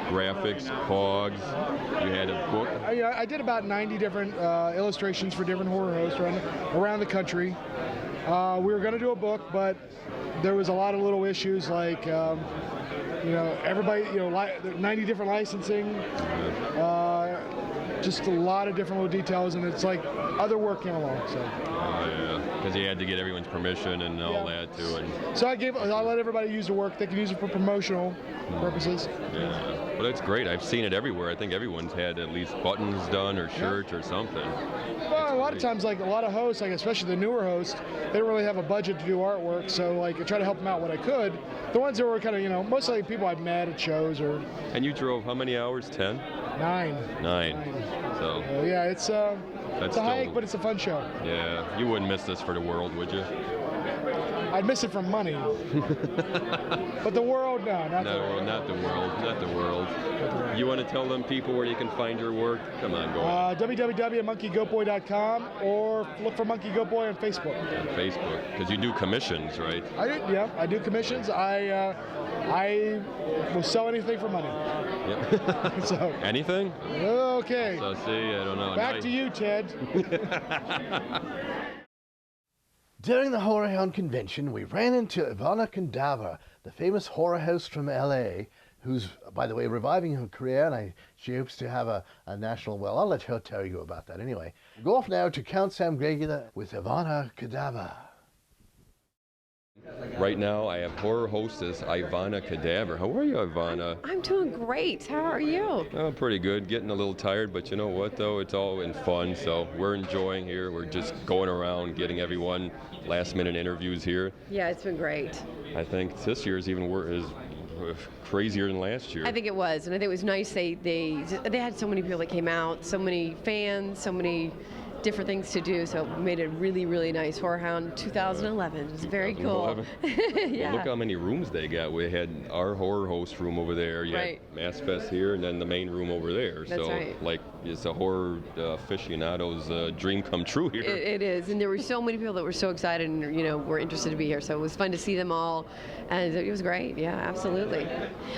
Speaker 3: graphics, pogs. You had a book.
Speaker 14: I did about 90 different illustrations for different horror hosts around the country. We were going to do a book, but there was a lot of little issues like, everybody, 90 different licensing. Just a lot of different little details, and it's like other work came along. So.
Speaker 3: Because you had to get everyone's permission and all that too. And
Speaker 14: so I let everybody use the work. They can use it for promotional purposes.
Speaker 3: Yeah, well, that's great. I've seen it everywhere. I think everyone's had at least buttons done or shirts or something.
Speaker 14: Well, a lot of times, like a lot of hosts, like especially the newer hosts, they don't really have a budget to do artwork. So like I try to help them out what I could. The ones that were kind of, mostly people I'd met at shows or.
Speaker 3: And you drove how many hours? 10?
Speaker 14: 9.
Speaker 3: 9. So.
Speaker 14: Yeah, it's a hike, but it's a fun show.
Speaker 3: Yeah, you wouldn't miss this for the world, would you?
Speaker 14: I'd miss it for money. But the world, no, not the world. You want to tell them people where you can find your work? Come on, go on. www.monkeygoatboy.com or look for Monkey Goat Boy on Facebook.
Speaker 3: On Facebook, because you do commissions, right?
Speaker 14: I do commissions. I will sell anything for money.
Speaker 3: Yep.
Speaker 14: So.
Speaker 3: Anything?
Speaker 14: Okay.
Speaker 3: So see, I don't know.
Speaker 14: Back to you, Ted.
Speaker 2: During the Horror Hound convention, we ran into Ivana Cadaver, the famous horror host from LA, who's, by the way, reviving her career, and she hopes to have a national, well, I'll let her tell you about that anyway. We'll go off now to Count Sam Gregula with Ivana Cadaver.
Speaker 3: Right now, I have horror hostess Ivana Cadaver. How are you, Ivana?
Speaker 15: I'm doing great. How are you?
Speaker 3: Oh, pretty good. Getting a little tired, but you know what, though? It's all in fun, so we're enjoying here. We're just going around, getting everyone last-minute interviews here.
Speaker 15: Yeah, it's been great.
Speaker 3: I think this year's even is crazier than last year.
Speaker 15: I think it was, and I think it was nice. They had so many people that came out, so many fans, so many different things to do. So we made it really, really nice. Horror Hound 2011. It was very cool.
Speaker 3: 2011.
Speaker 15: Yeah.
Speaker 3: Well, look how many rooms they got. We had our horror host room over there. You
Speaker 15: Right.
Speaker 3: had Mass Fest here, and then the main room over there.
Speaker 15: That's
Speaker 3: so,
Speaker 15: right.
Speaker 3: like, it's a horror aficionado's dream come true here.
Speaker 15: It is, and there were so many people that were so excited and were interested to be here. So it was fun to see them all, and it was great. Yeah, absolutely.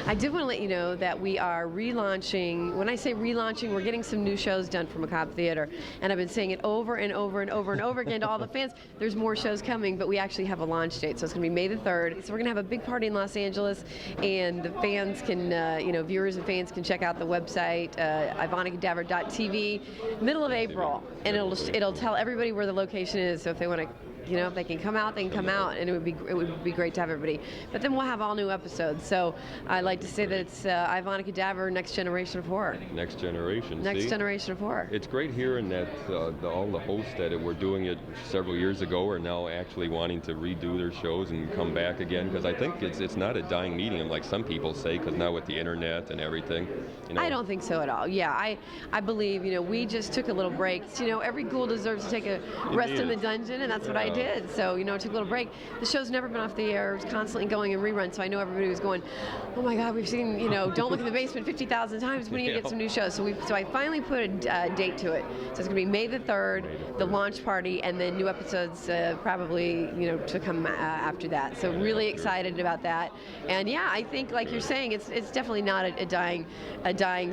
Speaker 15: I did want to let you know that we are relaunching. When I say relaunching, we're getting some new shows done for Macabre Theater, and I've been saying it over and over and over and over again to all the fans. There's more shows coming, but we actually have a launch date, so it's going to be May the 3rd. So we're going to have a big party in Los Angeles, and the fans can, viewers and fans can check out the website, ivonicadaver.tv, middle of April, and it'll tell everybody where the location is. So if they want to, if they can come out, they can come out, and it would be great to have everybody. But then we'll have all new episodes. So I like to say that it's Ivana Cadaver, Next Generation of Horror.
Speaker 3: Next generation.
Speaker 15: Next
Speaker 3: see?
Speaker 15: Generation of Horror.
Speaker 3: It's great hearing that all the hosts that were doing it several years ago are now actually wanting to redo their shows and come back again, because I think it's not a dying medium like some people say, because now with the internet and everything.
Speaker 15: I don't think so at all. Yeah, I believe, we just took a little break. Every ghoul deserves to take a rest in the dungeon, and that's what I did. So, I took a little break. The show's never been off the air. It was constantly going in reruns, so I know everybody was going, oh my God, we've seen, Don't Look in the Basement 50,000 times. When are you going to get some new shows? So I finally put a date to it. So it's going to be May the 3rd, the launch party, and then new episodes probably, to come after that. So really excited about that. And yeah, I think, like you're saying, it's definitely not a dying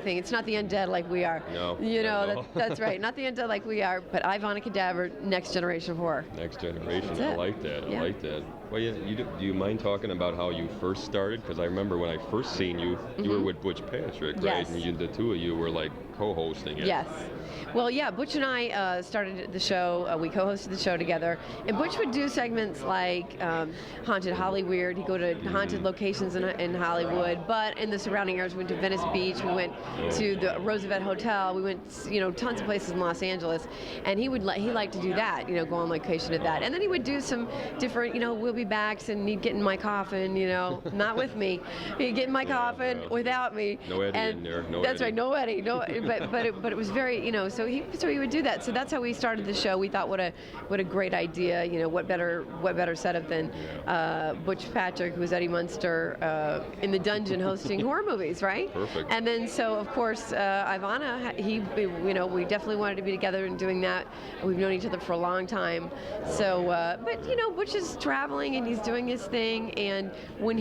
Speaker 15: thing. It's not the undead like we are.
Speaker 3: No.
Speaker 15: That's right. Not the undead like we are, but Ivana Cadaver, Next Generation of Horror.
Speaker 3: Next Generation.
Speaker 15: That's
Speaker 3: I
Speaker 15: it.
Speaker 3: like that.
Speaker 15: Yeah.
Speaker 3: I like that. Well, yeah, do you mind talking about how you first started? Because I remember when I first seen you, you were with Butch Patrick, right?
Speaker 15: Yes.
Speaker 3: And the two of you were like co-hosting it.
Speaker 15: Yes. Well, yeah, Butch and I started the show. We co-hosted the show together. And Butch would do segments like Haunted Hollywood. He'd go to haunted locations in Hollywood. But in the surrounding areas, we went to Venice Beach. We went to the Roosevelt Hotel. We went, tons of places in Los Angeles. And he liked to do that, go on location to that. And then he would do some different, we'll be backs, and he'd get in my coffin, not with me. He'd get in my coffin without me.
Speaker 3: No Eddie in there. No
Speaker 15: That's
Speaker 3: Eddie.
Speaker 15: right, no Eddie. No, but it was very, so he would do that. So that's how we started the show. We thought, what a great idea. What better setup than Butch Patrick, who was Eddie Munster, in the dungeon hosting horror movies, right?
Speaker 3: Perfect.
Speaker 15: And then so of course Ivana, we definitely wanted to be together and doing that. We've known each other for a long time. So, but Butch is traveling and he's doing his thing. And when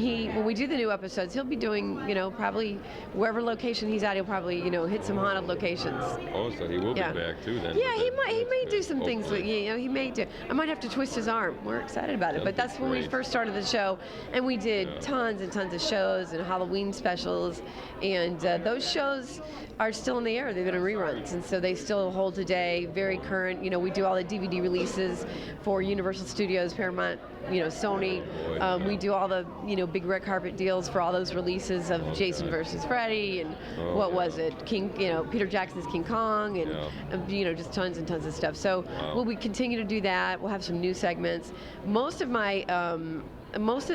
Speaker 15: we do the new episodes, he'll be doing, probably wherever location he's at, he'll probably, hit some haunted locations.
Speaker 3: Oh, so he will be back too then.
Speaker 15: Yeah, he may do some things. He may do. I might have to twist his arm. We're excited about it. But that's when we first started the show, and we did tons and tons of shows and Halloween specials, and those shows are still in the air. They've been in reruns, and so they still hold today. Very current. We do all the DVD releases for Universal Studios, Paramount, Sony. We do all the big red carpet deals for all those releases of Jason versus Freddy and what was it, King, Peter Jackson's King Kong, and just tons and tons of stuff. So we continue to do that. We'll have some new segments. Most of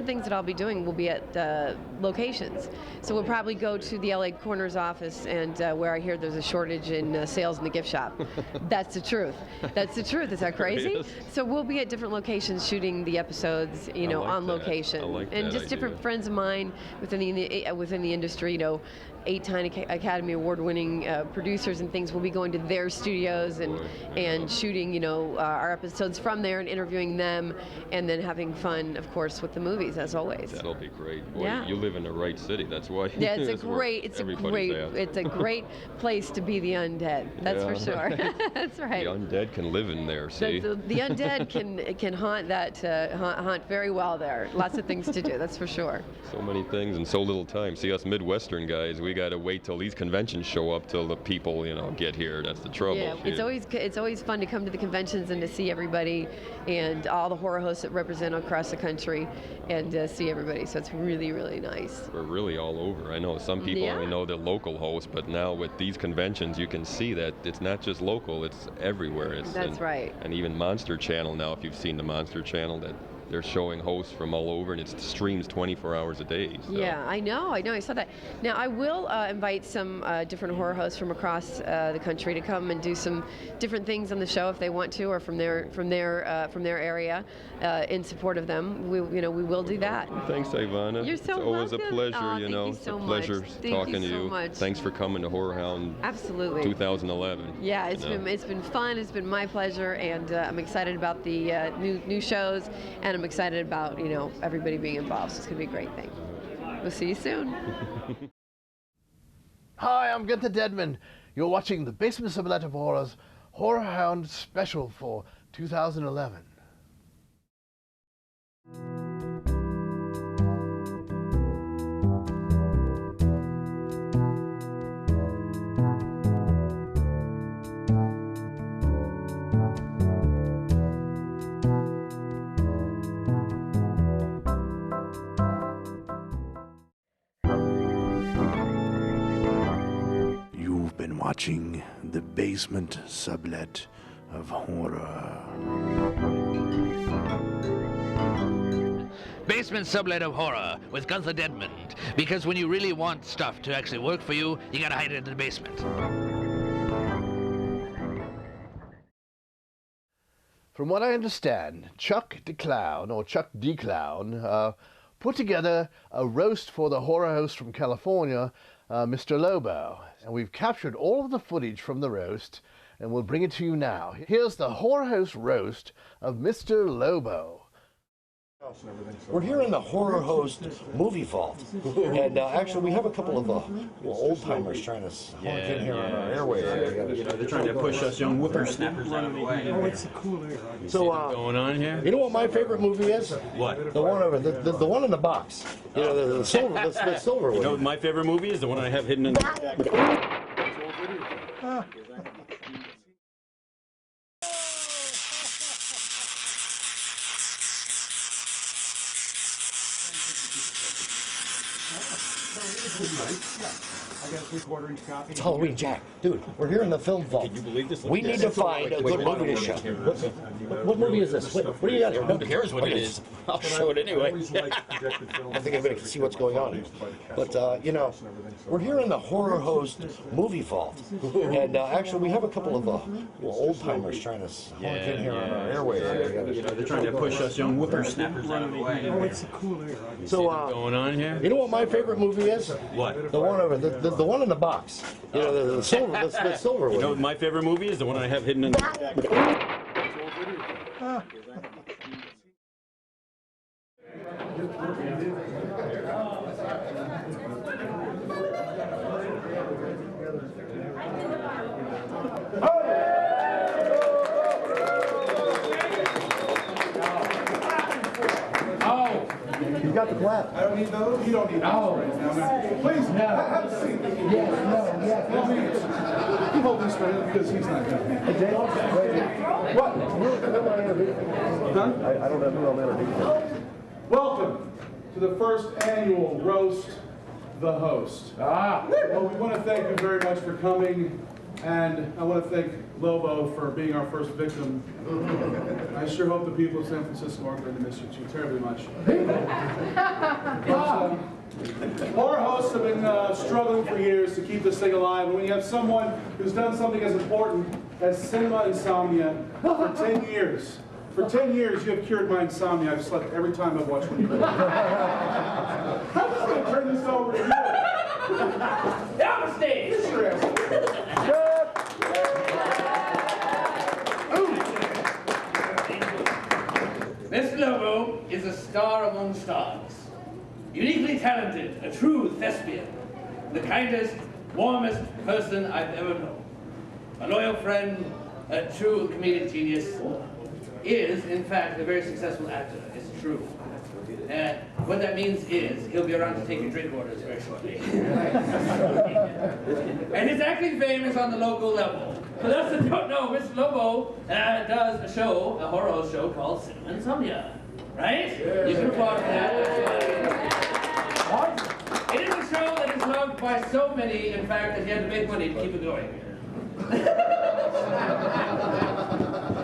Speaker 15: the things that I'll be doing will be at locations. So we'll probably go to the LA Coroner's office, and where I hear there's a shortage in sales in the gift shop. That's the truth. That's the truth. Is that crazy? So we'll be at different locations shooting the episodes, on location.
Speaker 3: I like
Speaker 15: and
Speaker 3: that
Speaker 15: just different
Speaker 3: idea.
Speaker 15: friends of mine within the industry, 8-time Academy Award-winning producers and things will be going to their studios and shooting, our episodes from there and interviewing them, and then having fun, of course, with the movies as always.
Speaker 3: That'll be great. Boy,
Speaker 15: Yeah.
Speaker 3: you live in the right city. That's why.
Speaker 15: Yeah, it's
Speaker 3: Everybody's
Speaker 15: a great place to be the undead. That's for sure. That's right.
Speaker 3: The undead can live in there. See.
Speaker 15: The undead can haunt haunt very well there. Lots of things to do. That's for sure.
Speaker 3: So many things in so little time. See, us Midwestern guys, we got to wait till these conventions show up till the people, get here. That's the trouble.
Speaker 15: Yeah, it's always fun to come to the conventions and to see everybody and all the horror hosts that represent across the country and see everybody. So it's really, really nice.
Speaker 3: We're really all over. I know some people only know the local hosts, but now with these conventions, you can see that it's not just local; it's everywhere.
Speaker 15: That's right.
Speaker 3: And even Monster Channel now, if you've seen the Monster Channel, that they're showing hosts from all over, and it streams 24 hours a day. So.
Speaker 15: Yeah, I know, I saw that. Now I will invite some different horror hosts from across the country to come and do some different things on the show if they want to, or from their area, in support of them. We will do that.
Speaker 3: Thanks, Ivana.
Speaker 15: You're so
Speaker 3: It's always
Speaker 15: welcome.
Speaker 3: a pleasure.
Speaker 15: Oh,
Speaker 3: You know,
Speaker 15: thank you
Speaker 3: it's
Speaker 15: so
Speaker 3: a pleasure
Speaker 15: much. Thank
Speaker 3: talking
Speaker 15: you
Speaker 3: to
Speaker 15: so
Speaker 3: you.
Speaker 15: much.
Speaker 3: Thanks for coming to Horror Hound.
Speaker 15: Absolutely.
Speaker 3: 2011.
Speaker 15: Yeah,
Speaker 3: you know.
Speaker 15: it's been fun. It's been my pleasure, and I'm excited about the new shows, and I'm excited about everybody being involved. So it's gonna be a great thing. We'll see you soon.
Speaker 2: Hi, I'm Gunther Dedmund. You're watching the Basement Sublet of Horror's Horror Hound special for 2011.
Speaker 1: You've been watching the Basement Sublet of Horror.
Speaker 16: Basement Sublet of Horror with Gunther Dedmund. Because when you really want stuff to actually work for you, you gotta hide it in the basement.
Speaker 2: From what I understand, Chuck D. Clown, put together a roast for the horror host from California, Mr. Lobo. And we've captured all of the footage from the roast, and we'll bring it to you now. Here's the horror host roast of Mr. Lobo.
Speaker 17: We're here in the Horror Host movie vault, and actually we have a couple of old timers trying to honk in here on our airways.
Speaker 18: They're trying to push us young whippersnappers out of the way.
Speaker 17: Oh, it's a cool area.
Speaker 18: So going on here?
Speaker 17: You know what my favorite movie is?
Speaker 18: What?
Speaker 17: The one over the one in the box. You know, the silver, the silver one.
Speaker 18: You know what my favorite movie is? The one I have hidden in the...
Speaker 17: I got a 3/4-inch copy. It's Halloween, Jack. Dude, we're here in the film vault. Can you believe this? We need to find a good movie to show. What movie is this? What do you got here?
Speaker 18: Who cares what it is? I'll show it anyway.
Speaker 17: I think everybody can see what's going on here. But, we're here in the Horror Host movie vault. And actually, we have a couple of old timers trying to honk in here on our airways.
Speaker 18: They're trying to push us young whippersnappers out of the way.
Speaker 17: Oh, it's a cool area. So,
Speaker 18: going on here?
Speaker 17: You know what my favorite movie is?
Speaker 18: What?
Speaker 17: The one over the one in the box. You know, the silver, the silver one.
Speaker 18: You know what my favorite movie is? The one I have hidden in the...
Speaker 17: You got the clap.
Speaker 19: I don't need those. You don't need those right now. Please, have a seat. You hold this for him because he's not going to.
Speaker 17: Hey, Jay, what? I don't know who I'm introducing.
Speaker 19: Welcome to the first annual Roast the Host. Well, we want to thank you very much for coming, and I want to thank Lobo for being our first victim. I sure hope the people of San Francisco aren't going to miss you too terribly much. Horror hosts have been struggling for years to keep this thing alive, and when you have someone who's done something as important as cinema insomnia for 10 years, for 10 years you have cured my insomnia. I've slept every time I've watched one. I'm just going to turn this over to you.
Speaker 20: Down the stage! This Lobo is a star among stars. Uniquely talented, a true thespian, the kindest, warmest person I've ever known. A loyal friend, a true comedic genius, is, in fact, a very successful actor. It's true. What that means is he'll be around to take your drink orders very shortly. And his acting fame is on the local level. For those that don't know, Mr. Lobo does a show, a horror show called Cinema Insomnia. Right? Yeah. You can applaud for that. It is a show that is loved by so many, in fact, that he had to make money to keep it going.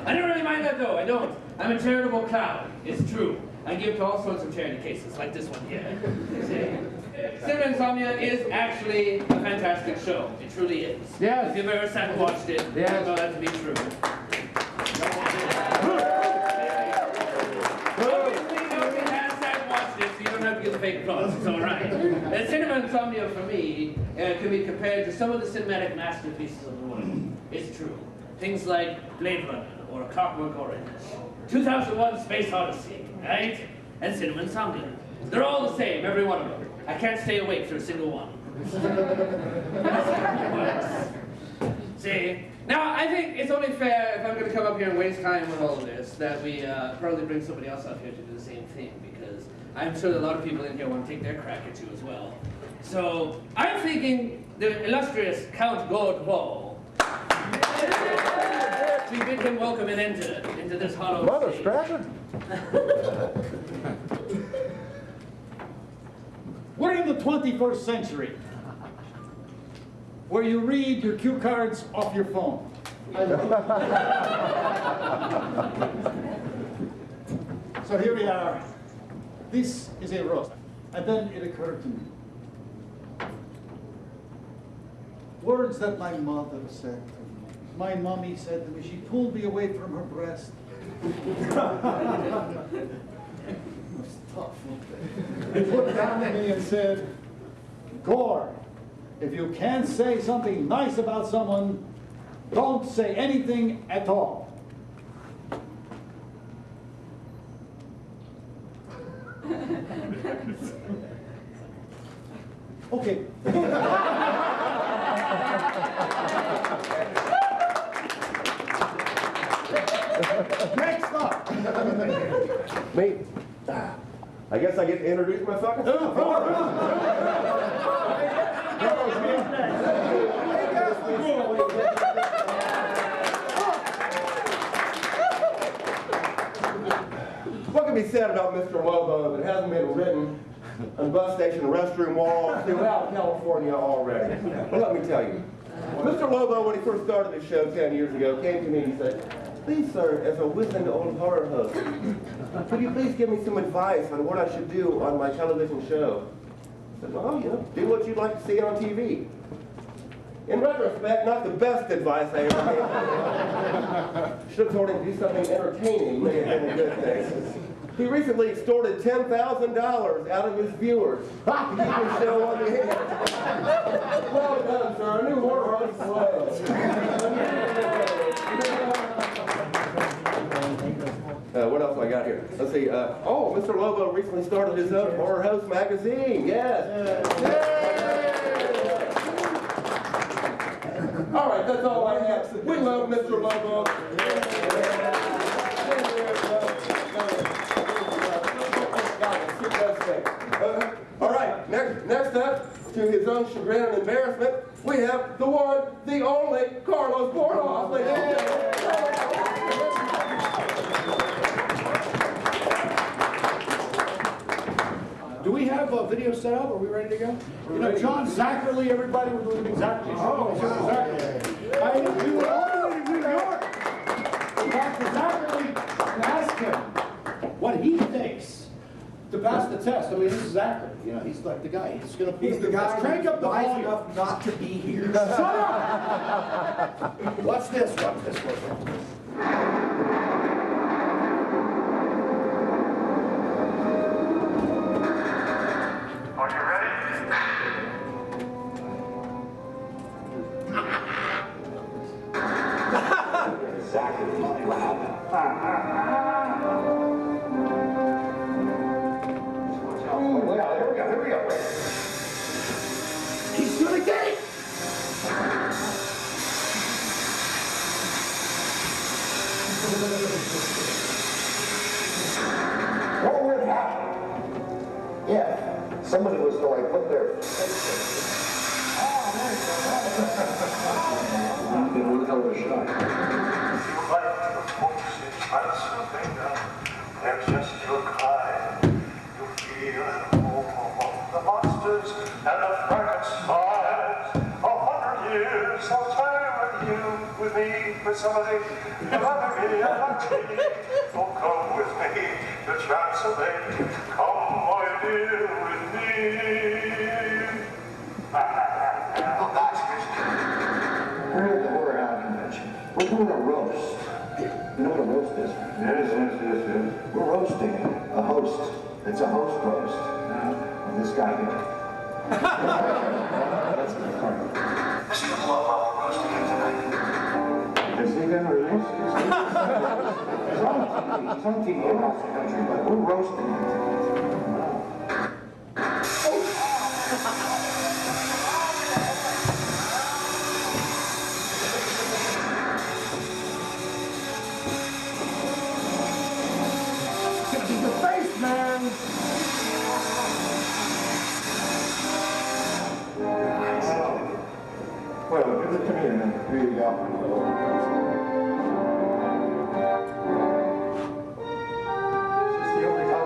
Speaker 20: I don't really mind that though, I don't. I'm a charitable clown, it's true. and give to all sorts of charity cases, like this one here. Cinema Insomnia is actually a fantastic show. It truly is.
Speaker 19: Yes.
Speaker 20: If you've ever sat and watched it, you know that to be true. Obviously, nobody has sat and watched it, so you don't have to give the fake applause. It's all right. Cinema Insomnia, for me, can be compared to some of the cinematic masterpieces of the world. It's true. Things like Blade Runner or A Clockwork Orange, 2001: Space Odyssey, right? And Cinema Insomnia. They're all the same, every one of them. I can't stay awake for a single one. See? Now, I think it's only fair, if I'm going to come up here and waste time with all of this, that we probably bring somebody else up here to do the same thing, because I'm sure that a lot of people in here want to take their crack at you as well. So, I'm thinking the illustrious Count Godwall. We bid him welcome and enter into this hollow
Speaker 2: Mother
Speaker 20: stage.
Speaker 2: Scratcher?
Speaker 21: We're in the 21st century, where you read your cue cards off your phone. So here we are. This is a roast. And then it occurred to me. Words that my mother said to me. My mommy said to me. She pulled me away from her breast. It was tough. He looked down at me and said, Gore, if you can't say something nice about someone, don't say anything at all. Okay. Next up.
Speaker 22: Me? I guess I get to introduce myself? What can be said about Mr. Lobo that hasn't been written on bus station restroom walls throughout California already? Well, let me tell you. Mr. Lobo, when he first started this show 10 years ago, came to me and he said, "Please, sir, as a wizened old horror host, could you please give me some advice on what I should do on my television show?" I said, "Well, do what you'd like to see on TV." In retrospect, not the best advice I ever gave. Should have told him to do something entertaining, may have been a good thing. He recently extorted $10,000 out of his viewers to keep his show on the air. Well done, sir. A new horror host was. What else I got here? Let's see. Mr. Lobo recently started his own Horror Host magazine. Yes. All right, that's all I have. We love Mr. Lobo. All right, next up, to his own chagrin and embarrassment, we have the one, the only Carlos Borjas. Ladies and gentlemen.
Speaker 21: Do we have a video set up? Are we ready to go? John Zachary, everybody, we're doing exactly. Oh, Zachary. We were all the way to New York to talk to Zachary and ask him what he thinks to pass the test. I mean, this is Zachary. He's like the guy. He's going to put the guy. Crank up the volume. Enough not to be here. Shut up! What's this? What's this?
Speaker 13: He's gonna get it!
Speaker 23: What would happen if somebody was to put their in one hell of a shot.
Speaker 24: They're just your kind. You feel at home among the monsters and the Frankensteins. 100 years I'll time with you, with me, with somebody. Remember me and I'm me. Oh, come with me to a chance of it. Come, my dear, with me.
Speaker 23: Oh, gosh, we're at the Horror Hound Convention. We're doing a roast. You know what a roast is?
Speaker 24: Yes.
Speaker 23: We're roasting a host. It's a host roast. Of this guy here. That's the part.
Speaker 24: Mr. Lobo, roasting him tonight.
Speaker 23: Is he been released? He's on TV across the country, but we're roasting him tonight. Well, give it to me and then here you go.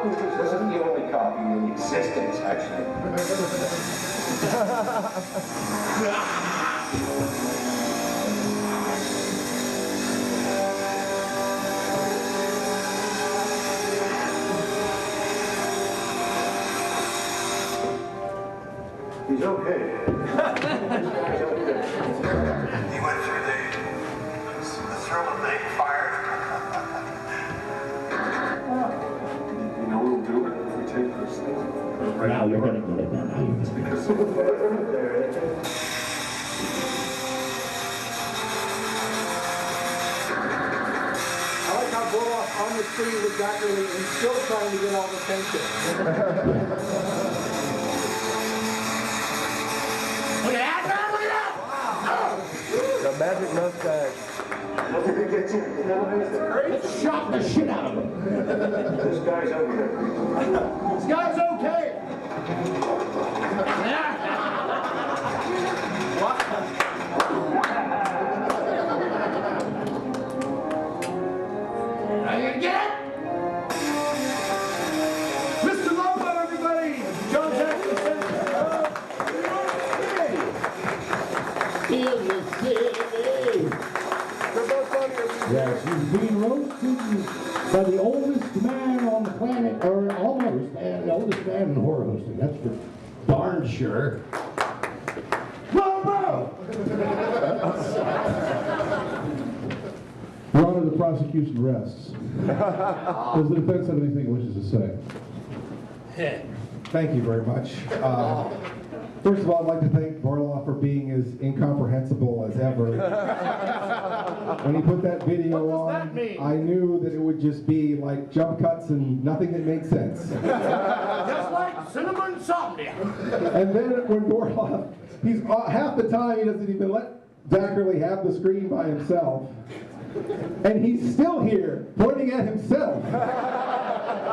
Speaker 23: This is the only copy in existence, actually. He's okay.
Speaker 24: He went through the thrill of being fired.
Speaker 23: You know what we'll do if we take this thing?
Speaker 24: Now you're going to get it now.
Speaker 23: It's because of the
Speaker 21: I like how Bullock on the screen with Zachary and still trying to get all the attention.
Speaker 24: Look at that, man! Look at that!
Speaker 2: The magic mustache.
Speaker 21: Let's shot the shit out of him.
Speaker 23: This guy's over here.
Speaker 21: This guy's okay.
Speaker 24: Are you gonna get it?
Speaker 21: Mr. Lobo, everybody! John Jackson says,
Speaker 4: In the city. Yes, he's being roasted by the oldest man on the planet, or almost, and the oldest man in horror hosting. That's for darn sure. Lobo!
Speaker 6: Your Honor, the prosecution rests. Does the defense have anything it wishes to say?
Speaker 7: Thank you very much. First of all, I'd like to thank Borlaug for being as incomprehensible as ever. When he put that video on, I knew that it would just be like jump cuts and nothing that made sense.
Speaker 21: just like cinema insomnia.
Speaker 7: And then when Borlaug, he's half the time he doesn't even let Zachary have the screen by himself. And he's still here, pointing at himself.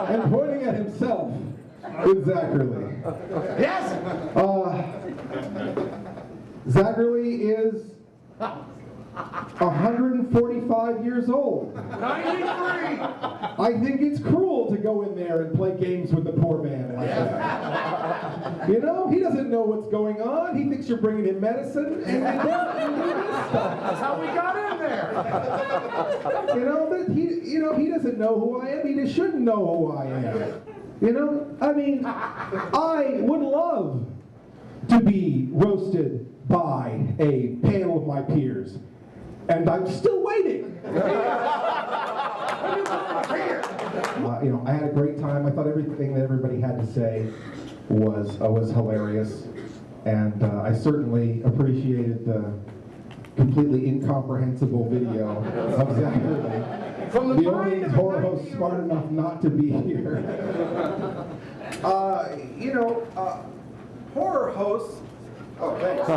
Speaker 7: And pointing at himself with Zachary.
Speaker 21: Yes?
Speaker 7: Zachary is 145 years old.
Speaker 21: 93!
Speaker 7: I think it's cruel to go in there and play games with the poor man like that. You know, he doesn't know what's going on. He thinks you're bringing him medicine, and you don't do this stuff.
Speaker 21: That's how we got in there.
Speaker 7: He doesn't know who I am. He just shouldn't know who I am. You know, I mean, I would love to be roasted by a panel of my peers, and I'm still waiting. I had a great time. I thought everything that everybody had to say was hilarious, and I certainly appreciated the completely incomprehensible video of Zachary.
Speaker 21: From
Speaker 7: the only horror host smart enough not to be here. Horror hosts. Oh, thanks.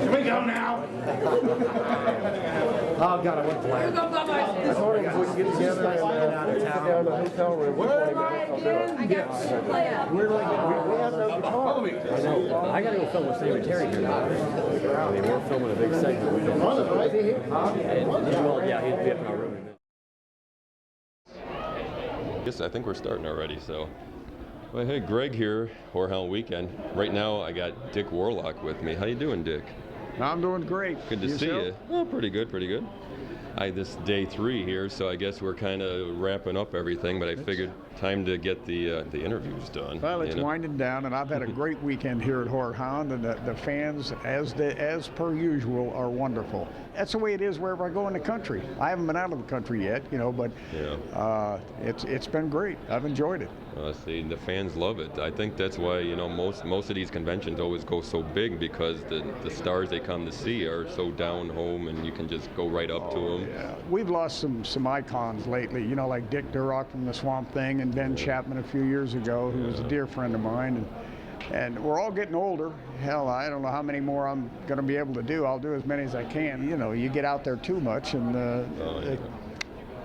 Speaker 21: Can we go now?
Speaker 8: Oh God, I went blank. This morning we can get together and out of town. Down to the hotel room. Where am I again? I got We're like we have no guitar. I know. I got to go film with Sam and Terry here now. I mean, we're filming a big segment. Is he here? Yeah, he'd be up in our room.
Speaker 3: I think we're starting already. So, well, hey, Greg here, Whorehound Weekend. Right now, I got Dick Warlock with me. How you doing, Dick?
Speaker 5: I'm doing great.
Speaker 3: Good to see you. Oh, pretty good, pretty good. This day 3 here, so I guess we're kind of wrapping up everything, but I figured time to get the interviews done.
Speaker 5: Well, it's winding down, and I've had a great weekend here at Whorehound, and the fans, as per usual, are wonderful. That's the way it is wherever I go in the country. I haven't been out of the country yet, you know, but it's been great. I've enjoyed it.
Speaker 3: See, the fans love it. I think that's why, you know, most of these conventions always go so big, because the stars they come to see are so down home, and you can just go right up to them.
Speaker 5: Yeah, we've lost some icons lately, you know, like Dick Durock from the Swamp Thing, and Ben Chapman a few years ago, who was a dear friend of mine. And we're all getting older. Hell, I don't know how many more I'm going to be able to do. I'll do as many as I can. You know, you get out there too much, and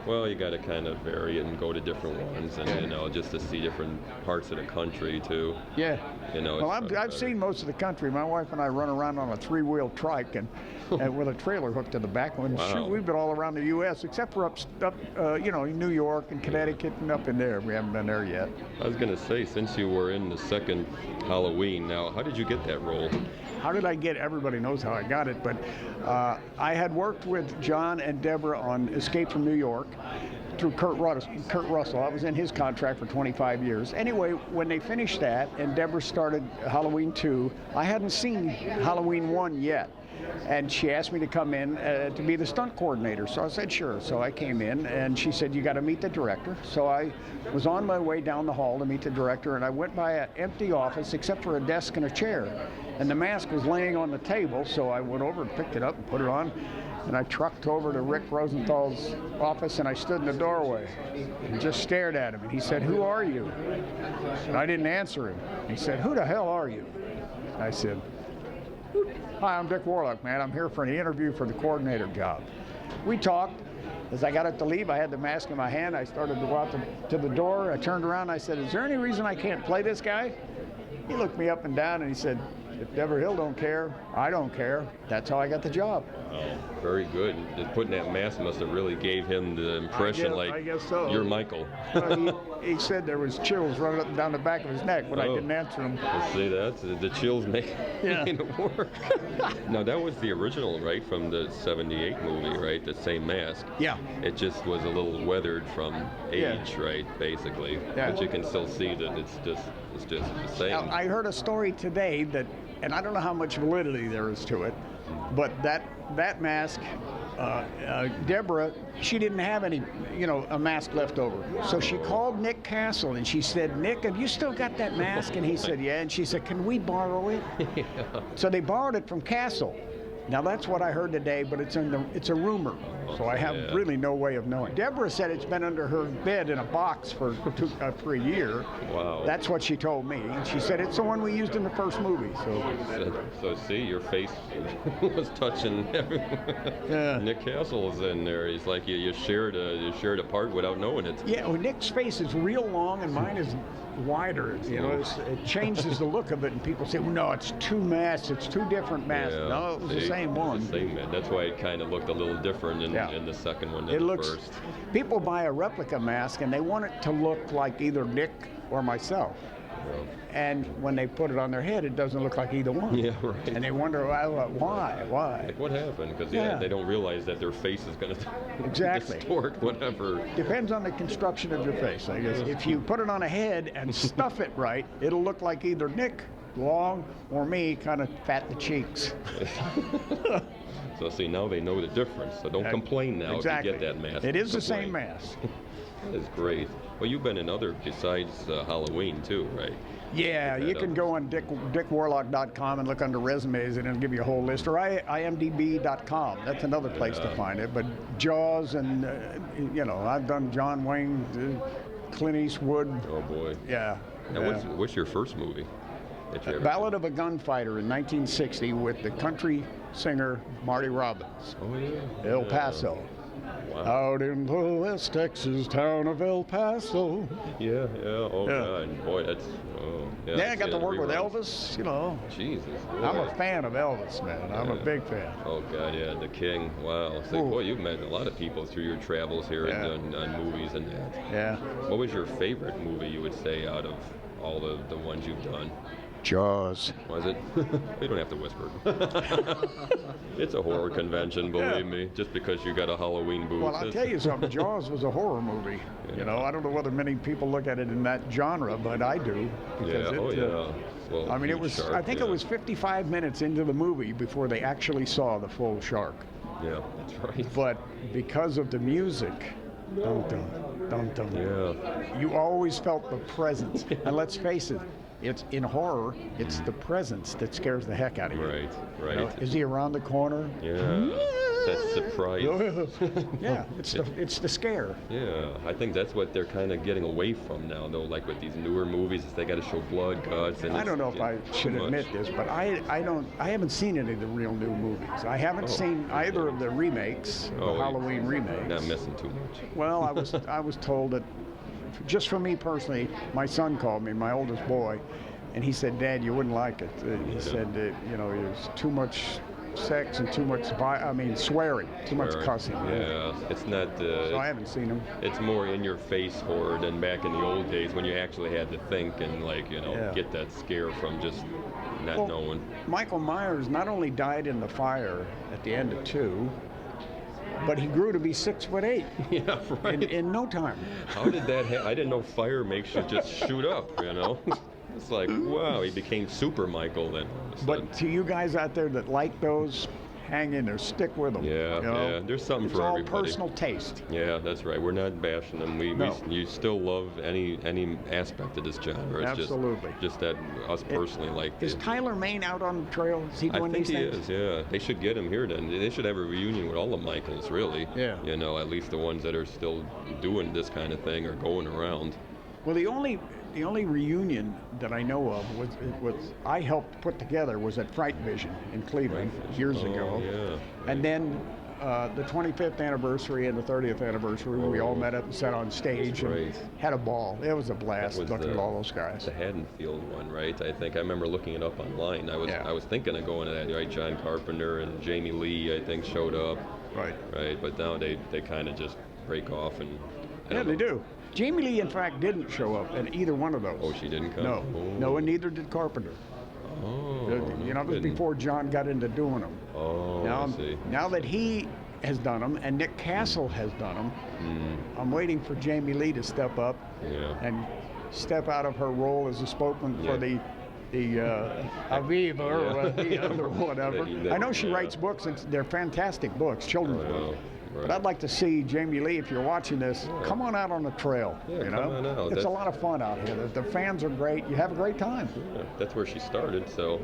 Speaker 3: well, you got to kind of vary it and go to different ones, and you know, just to see different parts of the country too.
Speaker 5: Yeah.
Speaker 3: You know.
Speaker 5: Well, I've seen most of the country. My wife and I run around on a 3-wheel trike and with a trailer hooked to the back one.
Speaker 3: Wow.
Speaker 5: Shoot, we've been all around the U.S. except for up you know, New York and Connecticut and up in there. We haven't been there yet.
Speaker 3: I was gonna say, since you were in the second Halloween, now how did you get that role?
Speaker 5: How did I get? Everybody knows how I got it, but I had worked with John and Deborah on Escape from New York through Kurt Russell. I was in his contract for 25 years. Anyway, when they finished that and Deborah started Halloween 2, I hadn't seen Halloween 1 yet. And she asked me to come in to be the stunt coordinator. So I said, sure. So I came in, and she said, you got to meet the director. So I was on my way down the hall to meet the director, and I went by an empty office except for a desk and a chair. And the mask was laying on the table, so I went over and picked it up and put it on. And I trucked over to Rick Rosenthal's office, and I stood in the doorway and just stared at him. And he said, who are you? And I didn't answer him. He said, who the hell are you? And I said, hi, I'm Dick Warlock, man. I'm here for an interview for the coordinator job. We talked. As I got up to leave, I had the mask in my hand. I started to go out to the door. I turned around and I said, is there any reason I can't play this guy? He looked me up and down and he said, if Deborah Hill don't care, I don't care. That's how I got the job.
Speaker 3: Oh, very good. Just putting that mask must have really gave him the impression
Speaker 5: I guess so.
Speaker 3: You're Michael.
Speaker 5: He said there was chills running up and down the back of his neck, but I didn't answer him.
Speaker 3: See, that's the chills make it work. Now, that was the original, right, from the '78 movie, right? The same mask.
Speaker 5: Yeah.
Speaker 3: It just was a little weathered from age, right, basically.
Speaker 5: Yeah.
Speaker 3: But you can still see that it's just the same.
Speaker 5: Now, I heard a story today that, and I don't know how much validity there is to it, but that mask, Deborah, she didn't have any, you know, a mask left over. So she called Nick Castle and she said, Nick, have you still got that mask? And he said, yeah. And she said, can we borrow it?
Speaker 3: Yeah.
Speaker 5: So they borrowed it from Castle. Now that's what I heard today, but it's a rumor, so I have really no way of knowing. Deborah said it's been under her bed in a box for a year.
Speaker 3: Wow.
Speaker 5: That's what she told me. And she said it's the one we used in the first movie.
Speaker 3: So see, your face was touching everyone. Nick Castle was in there. He's like you shared a part without knowing it.
Speaker 5: Yeah, well, Nick's face is real long and mine is wider. You know, it changes the look of it, and people say, well, no, it's two masks. It's two different masks.
Speaker 3: Yeah.
Speaker 5: No, it was the same one.
Speaker 3: The same man. That's why it kind of looked a little different in the second one than the first.
Speaker 5: People buy a replica mask and they want it to look like either Nick or myself.
Speaker 3: Yeah.
Speaker 5: And when they put it on their head, it doesn't look like either one.
Speaker 3: Yeah, right.
Speaker 5: And they wonder, well, why?
Speaker 3: Like, what happened? Because they don't realize that their face is going to distort whatever.
Speaker 5: Depends on the construction of your face, I guess. If you put it on a head and stuff it right, it'll look like either Nick, long, or me, kind of fat in the cheeks.
Speaker 3: So see, now they know the difference. So don't complain now if you get that mask.
Speaker 5: It is the same mask.
Speaker 3: That's great. Well, you've been in other besides Halloween too, right?
Speaker 5: Yeah, you can go on dickwarlock.com and look under resumes, and it'll give you a whole list, or imdb.com. That's another place to find it. But Jaws and, you know, I've done John Wayne, Clint Eastwood.
Speaker 3: Oh, boy.
Speaker 5: Yeah.
Speaker 3: Now, what's your first movie?
Speaker 5: Ballad of a Gunfighter in 1960 with the country singer Marty Robbins.
Speaker 3: Oh, yeah.
Speaker 5: El Paso.
Speaker 3: Wow.
Speaker 5: Out in the West Texas town of El Paso.
Speaker 3: Yeah. Oh, God. Boy, that's... Oh.
Speaker 5: Yeah, I got to work with
Speaker 3: reruns.
Speaker 5: Elvis, you know.
Speaker 3: Jesus.
Speaker 5: I'm a
Speaker 3: boy.
Speaker 5: fan of Elvis, man. I'm a big fan.
Speaker 3: Oh, God, yeah, the king. Wow. So, boy, you've met a lot of people through your travels here and on movies and that.
Speaker 5: Yeah.
Speaker 3: What was your favorite movie, you would say, out of all the ones you've done?
Speaker 5: Jaws.
Speaker 3: Was it? We don't have to whisper. It's a horror convention, believe me. Just because you got a Halloween booth.
Speaker 5: Well, I'll tell you something. Jaws was a horror movie.
Speaker 3: Yeah.
Speaker 5: You know, I don't know whether many people look at it in that genre, but I do. Because
Speaker 3: Well,
Speaker 5: I mean, it was.
Speaker 3: shark,
Speaker 5: I think it was 55 minutes into the movie before they actually saw the full shark.
Speaker 3: Yeah, that's right.
Speaker 5: But because of the music, dum dum dum dum.
Speaker 3: Yeah.
Speaker 5: You always felt the presence. And let's face it. It's in horror. It's the presence that scares the heck out of you.
Speaker 3: Right, right.
Speaker 5: You know, is he around the corner?
Speaker 3: Yeah, that surprise.
Speaker 5: Yeah, it's the scare.
Speaker 3: Yeah, I think that's what they're kind of getting away from now, though. Like with these newer movies, is they got to show blood, guts, and
Speaker 5: I don't know if I should
Speaker 3: too
Speaker 5: admit this, but I haven't seen any of the real new movies. I haven't seen either of the remakes, the Halloween remakes.
Speaker 3: Not missing too much.
Speaker 5: Well, I was told that. Just for me personally, my son called me, my oldest boy, and he said, "Dad, you wouldn't like it." He said, "You know, there's too much sex and too much, swearing, too much cussing."
Speaker 3: Yeah, it's not.
Speaker 5: So I haven't seen them.
Speaker 3: It's more in-your-face horror than back in the old days when you actually had to think and get that scare from just not knowing.
Speaker 5: Michael Myers not only died in the fire at the end of 2. But he grew to be 6'8".
Speaker 3: Yeah, right.
Speaker 5: In no time.
Speaker 3: How did that happen? I didn't know fire makes you just shoot up, you know? It's like, wow, he became Super Michael then.
Speaker 5: But to you guys out there that like those, hang in there, stick with them.
Speaker 3: Yeah,
Speaker 5: you know?
Speaker 3: yeah. There's something
Speaker 5: it's
Speaker 3: for
Speaker 5: all
Speaker 3: everybody.
Speaker 5: Personal taste.
Speaker 3: Yeah, that's right. We're not bashing them. You still love any aspect of this genre. It's
Speaker 5: Absolutely.
Speaker 3: Just that us personally like.
Speaker 5: Is Tyler Mane out on the trail? Is he doing these things?
Speaker 3: I think he is. Yeah, they should get him here then. They should have a reunion with all the Michaels, really.
Speaker 5: Yeah.
Speaker 3: You know, at least the ones that are still doing this kind of thing or going around.
Speaker 5: Well, the only reunion that I know of was I helped put together was at Fright Vision in Cleveland years ago.
Speaker 3: Yeah.
Speaker 5: And then the 25th anniversary and the 30th anniversary, we all met up and sat on stage and had a ball. It was a blast looking at all those guys.
Speaker 3: The Haddonfield one, right? I think I remember looking it up online. I was thinking of going to that, right? John Carpenter and Jamie Lee, I think, showed up.
Speaker 5: Right.
Speaker 3: Right, but now they kind of just break off and.
Speaker 5: Yeah, they do. Jamie Lee, in fact, didn't show up in either one of those.
Speaker 3: Oh, she didn't come?
Speaker 5: No. No, and neither did Carpenter.
Speaker 3: Oh.
Speaker 5: You know, it was before John got into doing them.
Speaker 3: Oh,
Speaker 5: now,
Speaker 3: I see.
Speaker 5: Now that he has done them and Nick Castle has done them, I'm waiting for Jamie Lee to step up and step out of her role as a spokesman for the Aviva or the other whatever. I know she writes books, and they're fantastic books, children's books. But I'd like to see Jamie Lee, if you're watching this, come on out on the trail.
Speaker 3: Yeah,
Speaker 5: you know,
Speaker 3: come on out.
Speaker 5: It's a lot of fun out here. The fans are great. You have a great time.
Speaker 3: Yeah, that's where she started. So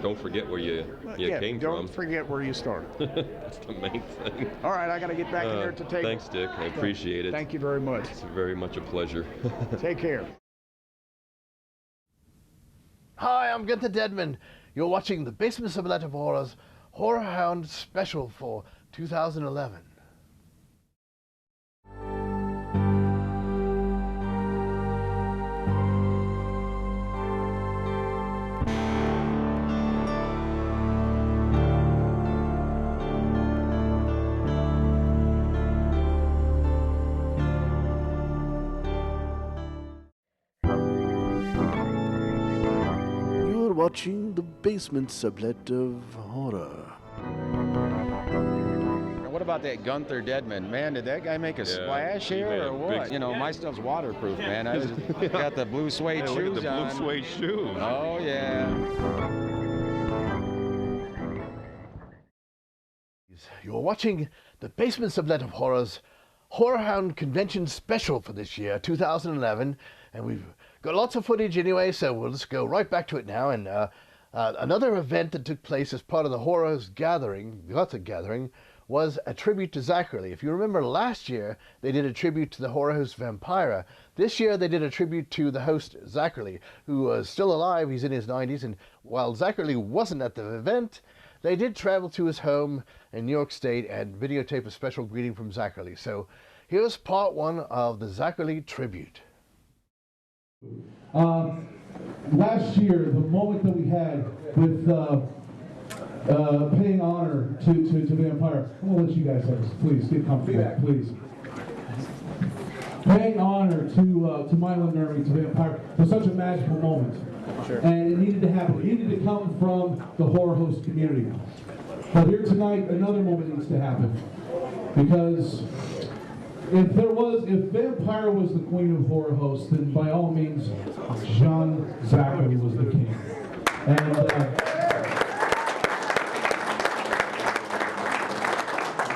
Speaker 3: don't forget where you came from.
Speaker 5: Don't forget where you started.
Speaker 3: That's the main thing.
Speaker 5: All right, I got to get back in there to take.
Speaker 3: Thanks, Dick. I appreciate it.
Speaker 5: Thank you very much.
Speaker 3: It's very much a pleasure.
Speaker 5: Take care.
Speaker 2: Hi, I'm Gunther Dedmund. You're watching the Basement Sublet of Horrors Horror Hound Special for 2011.
Speaker 1: You're watching the Basement Sublet of Horror.
Speaker 9: What about that Gunther Dedmund? Man, did that guy make a splash here or what? You know, my stuff's waterproof, man. I got the blue suede shoes
Speaker 3: look at the
Speaker 9: on.
Speaker 3: blue suede shoes.
Speaker 9: Oh, yeah.
Speaker 2: You're watching the Basement Sublet of Horrors Horror Hound Convention Special for this year, 2011. And we've got lots of footage anyway, so we'll just go right back to it now. And another event that took place as part of the Horrors Gathering, the Gothic Gathering, was a tribute to Zachary. If you remember last year, they did a tribute to the horror host Vampira. This year, they did a tribute to the host Zachary, who was still alive. He's in his 90s. And while Zachary wasn't at the event, they did travel to his home in New York State and videotape a special greeting from Zachary. So here's part one of the Zachary tribute.
Speaker 6: last year, the moment that we had with paying honor to Vampire, I'm gonna let you guys have this. Please get comfortable, please. Paying honor to Milo Nurmi, to Vampire, was such a magical moment. Sure. And it needed to happen. It needed to come from the horror host community. But here tonight, another moment needs to happen. Because if Vampire was the queen of horror hosts, then by all means, John Zachary was the king. And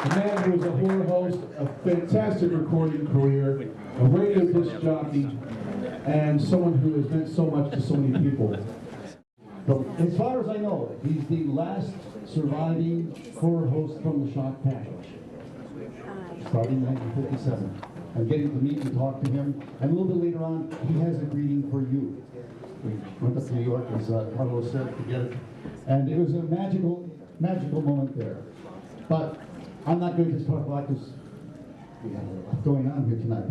Speaker 6: a man who was a horror host, a fantastic recording career, a radio disc jockey, and someone who has meant so much to so many people.
Speaker 4: As far as I know, he's the last surviving horror host from the Shock package. Starting in 1957. I'm getting to meet and talk to him, and a little bit later on, he has a greeting for you. We went up to New York, as Carlos said, to get it, and it was a magical moment there. But I'm not going to talk about this. We have a lot going on here tonight.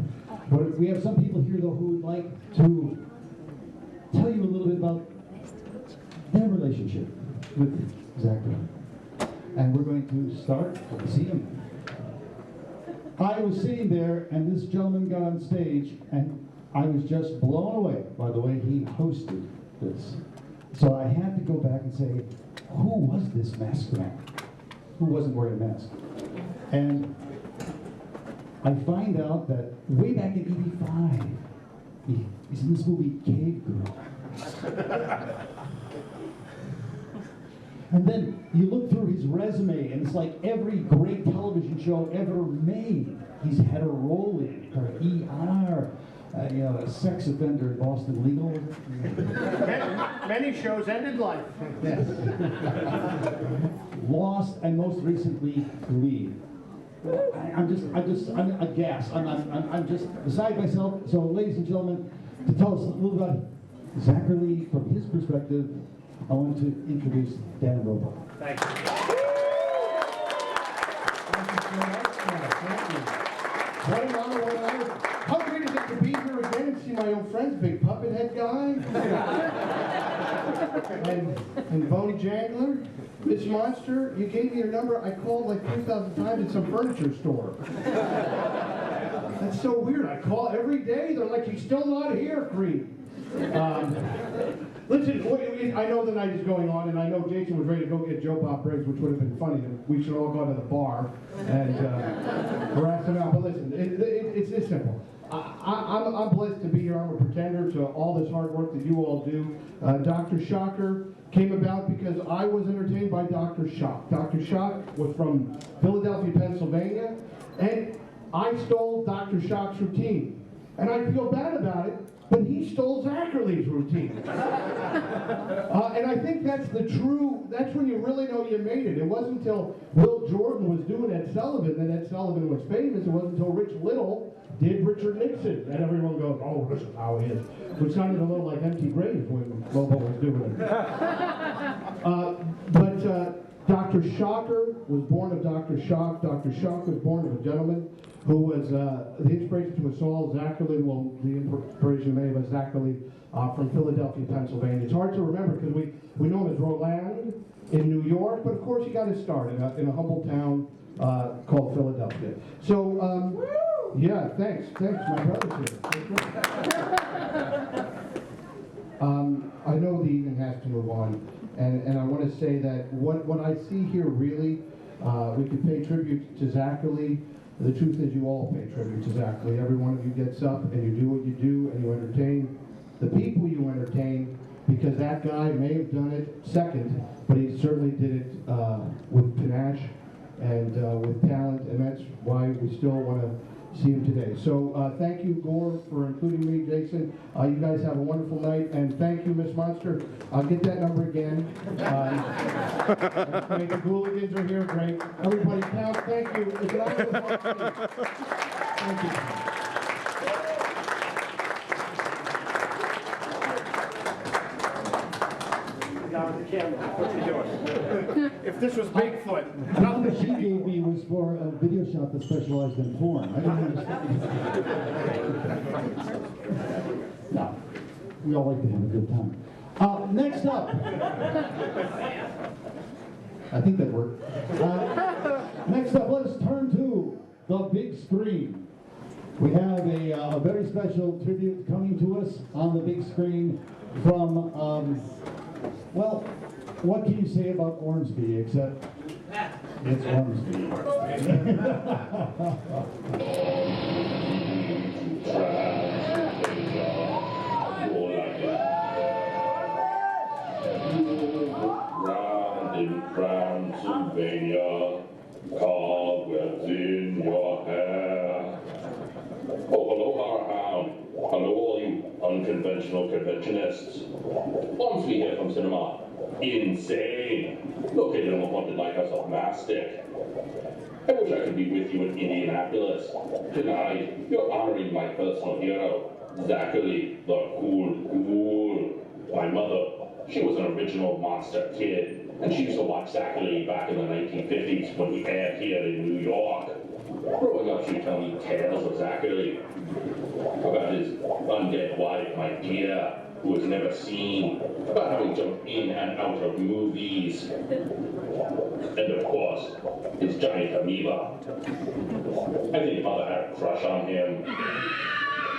Speaker 4: But we have some people here, though, who would like to tell you a little bit about their relationship with Zachary. And we're going to start with see him. I was sitting there, and this gentleman got on stage, and I was just blown away by the way he hosted this. So I had to go back and say, who was this masked man? Who wasn't wearing a mask? And I find out that way back in '85, he's in this movie Cave Girl. And then you look through his resume, and it's like every great television show ever made, he's had a role in, or ER, a sex offender in Boston Legal.
Speaker 21: Many shows ended life.
Speaker 4: Yes. Lost, and most recently, Lead. I'm aghast. I'm just beside myself. So, ladies and gentlemen, to tell us a little about Zachary from his perspective, I want to introduce Dan Robo.
Speaker 21: Thank you.
Speaker 7: Thank you so much. Thank you. What an honor, what an honor. How great is it to be here again and see my old friends, Big Puppet Head Guy, and Boney Jangler, Miss Monster. You gave me your number. I called like 3,000 times at some furniture store. That's so weird. I call every day. They're like, "He's still not here, creep." Listen, I know the night is going on, and I know Jason was ready to go get Joe Bob Briggs, which would have been funny. We should all go to the bar and harass him out. But listen, it's simple. I'm blessed to be here. I'm a pretender to all this hard work that you all do. Dr. Shocker came about because I was entertained by Dr. Shock. Dr. Shock was from Philadelphia, Pennsylvania, and I stole Dr. Shock's routine. And I feel bad about it, but he stole Zacherle's routine. And I think that's when you really know you made it. It wasn't until Will Jordan was doing Ed Sullivan that Ed Sullivan was famous. It wasn't until Rich Little did Richard Nixon that everyone goes, "Oh, this is how he is." Which sounded a little like Empty Grave when Lobo was doing it. But Dr. Shocker was born of Dr. Shock. Dr. Shock was born of a gentleman who was the inspiration to us all, Zachary, well, the inspiration made of Zachary from Philadelphia, Pennsylvania. It's hard to remember because we know him as Roland in New York, but of course he got his start in a humble town called Philadelphia. So, yeah, thanks, my brother's here. I know the evening has to move on, and I want to say that what I see here really, we could pay tribute to Zachary. The truth is you all pay tribute to Zachary. Every one of you gets up and you do what you do and you entertain the people you entertain, because that guy may have done it second, but he certainly did it with panache and with talent, and that's why we still want to see him today. So thank you, Gore, for including me, Jason. You guys have a wonderful night, and thank you, Miss Monster. I'll get that number again. Great. The hooligans are here, great. Everybody count, thank you. Is it on the phone? Thank you.
Speaker 21: Down with the camera. What's he doing? If this was Bigfoot.
Speaker 4: What she gave me was for a video shop that specialized in porn. I didn't understand. No. we all like to have a good time. Next up, I think that worked. Next up, let us turn to the big screen. We have a very special tribute coming to us on the big screen from, well, what can you say about Ormsby except it's Ormsby.
Speaker 10: Round in Transylvania, cobwebs in your hair. Oh, hello, Hound. Hello, all you unconventional conventionists. Ormsby here from cinema. Insane. Located on the haunted lighthouse of Mastic. I wish I could be with you in Indianapolis. Tonight, you're honoring my personal hero, Zachary the Cool Ghoul. My mother, she was an original monster kid, and she used to watch Zachary back in the 1950s when he aired here in New York. Growing up, she'd tell me tales of Zachary, about his undead wife, my dear, who was never seen, about having jumped in and out of movies, and of course, his giant amoeba. I think Mother had a crush on him.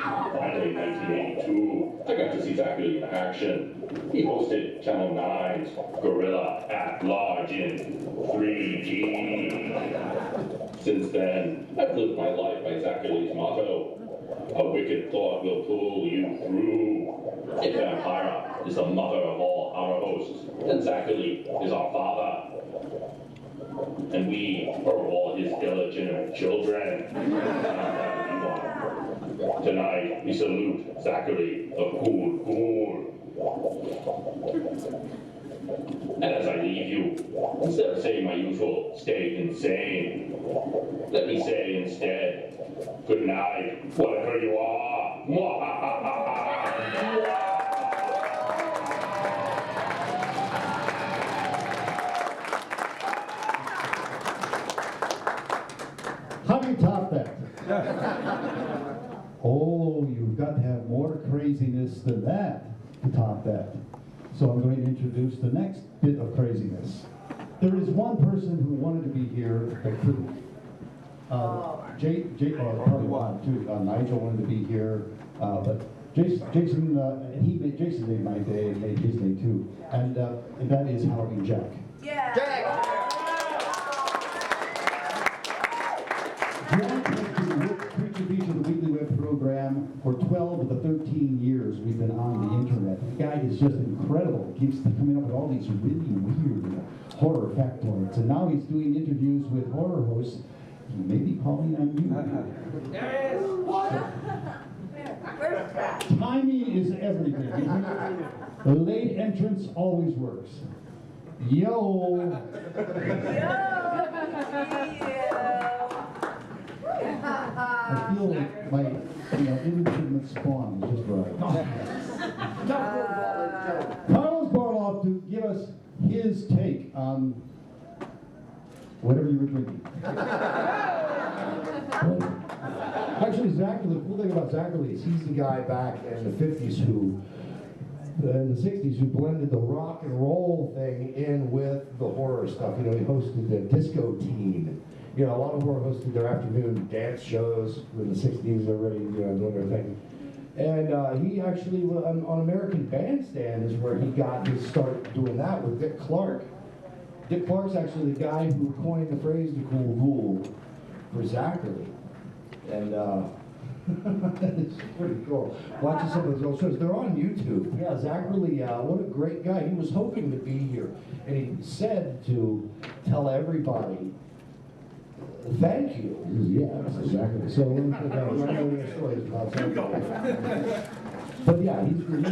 Speaker 10: Finally, in 1982, I got to see Zachary in action. He hosted Channel 9's Gorilla at Large in 3D. Since then, I've lived my life by Zachary's motto, a wicked thought will pull you through. If Vampira is the mother of all our hosts, then Zachary is our father. And we are all his illegitimate children. Tonight, we salute Zachary the Cool Ghoul. And as I leave you, instead of saying my usual, stay insane, let me say instead, good night, whatever you are.
Speaker 4: How do you top that? Oh, you've got to have more craziness than that to top that. So I'm going to introduce the next bit of craziness. There is one person who wanted to be here that couldn't. Probably one too. Nigel wanted to be here, but Jason made my day and made his day too, and that is Halloween Jack.
Speaker 11: Yeah.
Speaker 4: Jack has been Creature Feature, the weekly web program, for 12 of the 13 years we've been on the internet. The guy is just incredible. He keeps coming up with all these really weird horror factoids, and now he's doing interviews with horror hosts. He may be calling on you.
Speaker 11: There is.
Speaker 4: Timing is everything, isn't it? The late entrance always works. Yo! I feel like my illegitimate spawn is just right. Carlos Barloff to give us his take on whatever you were drinking.
Speaker 12: Actually, Zachary, the cool thing about Zachary is he's the guy back in the 50s in the 60s who blended the rock and roll thing in with the horror stuff. You know, he hosted the Disco Teen. You know, a lot of horror hosted their afternoon dance shows in the 60s already, doing their thing. And he actually, on American Bandstand is where he got his start doing that with Dick Clark. Dick Clark's actually the guy who coined the phrase the cool ghoul for Zachary. And it's pretty cool. Watching some of those old shows. They're on YouTube. Yeah, Zachary, what a great guy. He was hoping to be here. And he said to tell everybody, thank you. Yeah, exactly. So one of the stories about Zachary. But yeah, he's putting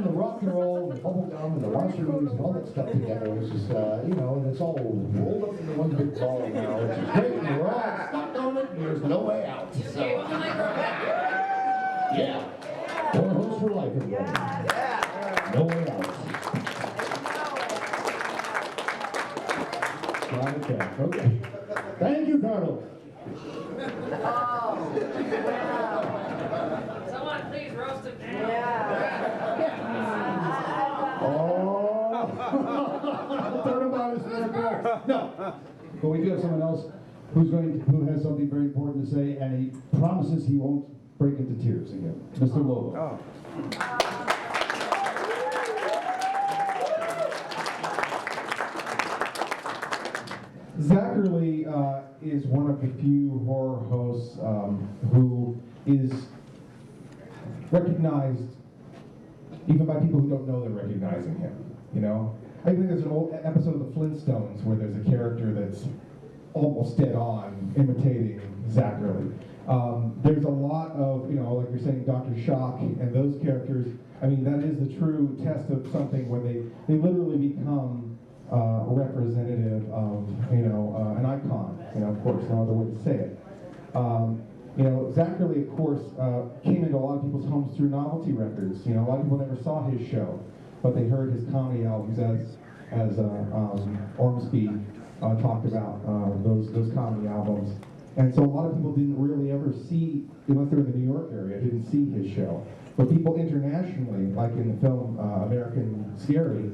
Speaker 12: the rock and roll, the bubble gum, and the monster movies, and all that stuff together. It's just, and it's all rolled up into one big ball now, which is great. And we're all stuck on it, and there's no way out. So, yeah. Horror host for life, everybody. No way out. Okay. Thank you, Carlos.
Speaker 11: Oh, wow.
Speaker 20: Come on, please roast him now.
Speaker 4: Oh, turn about his back. No, but we do have someone else who has something very important to say, and he promises he won't break into tears again. Mr. Lobo. Zachary is one of the few horror hosts who is recognized even by people who don't know they're recognizing him, you know? I think there's an old episode of the Flintstones where there's a character that's almost dead on imitating Zachary. There's a lot of, you know, like you're saying, Dr. Shock and those characters. I mean, that is the true test of something where they literally become a representative of, you know, an icon. You know, of course, no other way to say it. You know, Zachary, of course, came into a lot of people's homes through novelty records. You know, a lot of people never saw his show, but they heard his comedy albums as Ormsby talked about those comedy albums. And so a lot of people didn't really ever see, unless they're in the New York area, didn't see his show. But people internationally, like in the film American Scary,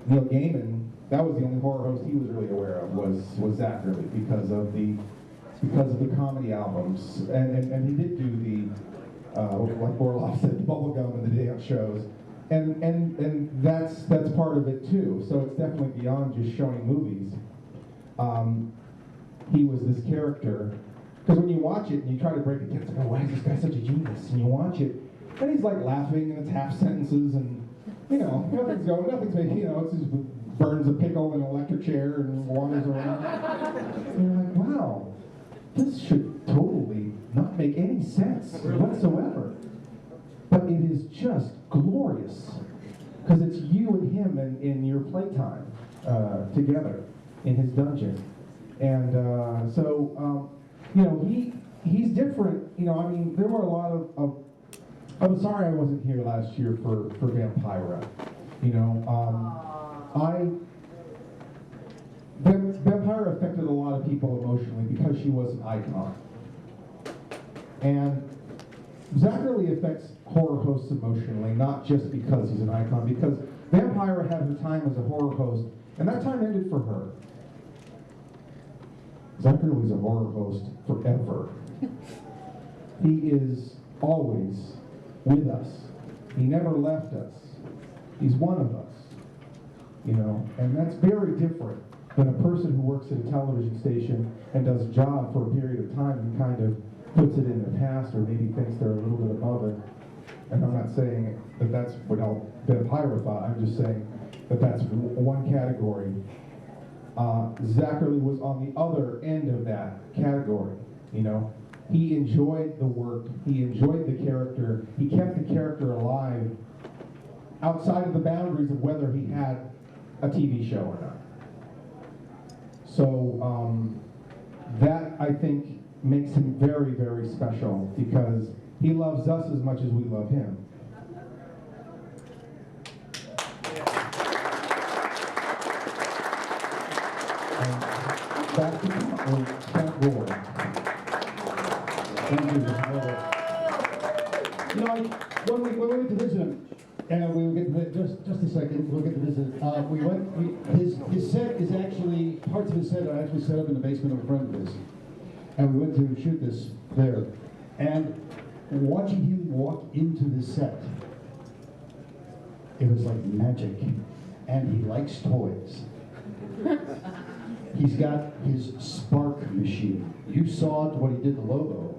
Speaker 4: Neil Gaiman, that was the only horror host he was really aware of was Zachary because of the comedy albums. And he did do the, like Borloff said, the bubblegum and the dance shows. And that's part of it too. So it's definitely beyond just showing movies. He was this character, because when you watch it and you try to break it down, it's like, oh, why is this guy such a genius? And you watch it, and he's like laughing, and it's half sentences, and you know, nothing's making, you know, it's just burns a pickle in an electric chair and wanders around. And you're like, wow, this should totally not make any sense whatsoever. But it is just glorious, because it's you and him in your playtime together in his dungeon. And you know, he's different. You know, I mean, there were a lot of I'm sorry I wasn't here last year for Vampira. You know, Vampira affected a lot of people emotionally because she was an icon. And Zachary affects horror hosts emotionally, not just because he's an icon, because Vampira had her time as a horror host, and that time ended for her. Zachary was a horror host forever. He is always with us. He never left us. He's one of us, you know, and that's very different than a person who works at a television station and does a job for a period of time and kind of puts it in the past or maybe thinks they're a little bit above it. And I'm not saying that that's what Vampira thought. I'm just saying that that's one category. Zachary was on the other end of that category, you know. He enjoyed the work, he enjoyed the character, he kept the character alive outside of the boundaries of whether he had a TV show or not. So that, I think, makes him very, very special because he loves us as much as we love him. Back to Frank Gore. Thank you.
Speaker 6: You know, when we went to visit him, and we will get to just a second, we'll get to visit. His set is actually, parts of his set are actually set up in the basement of a friend of his. And we went to shoot this there. And watching him walk into the set, it was like magic. And he likes toys. He's got his spark machine. You saw what he did to Lobo.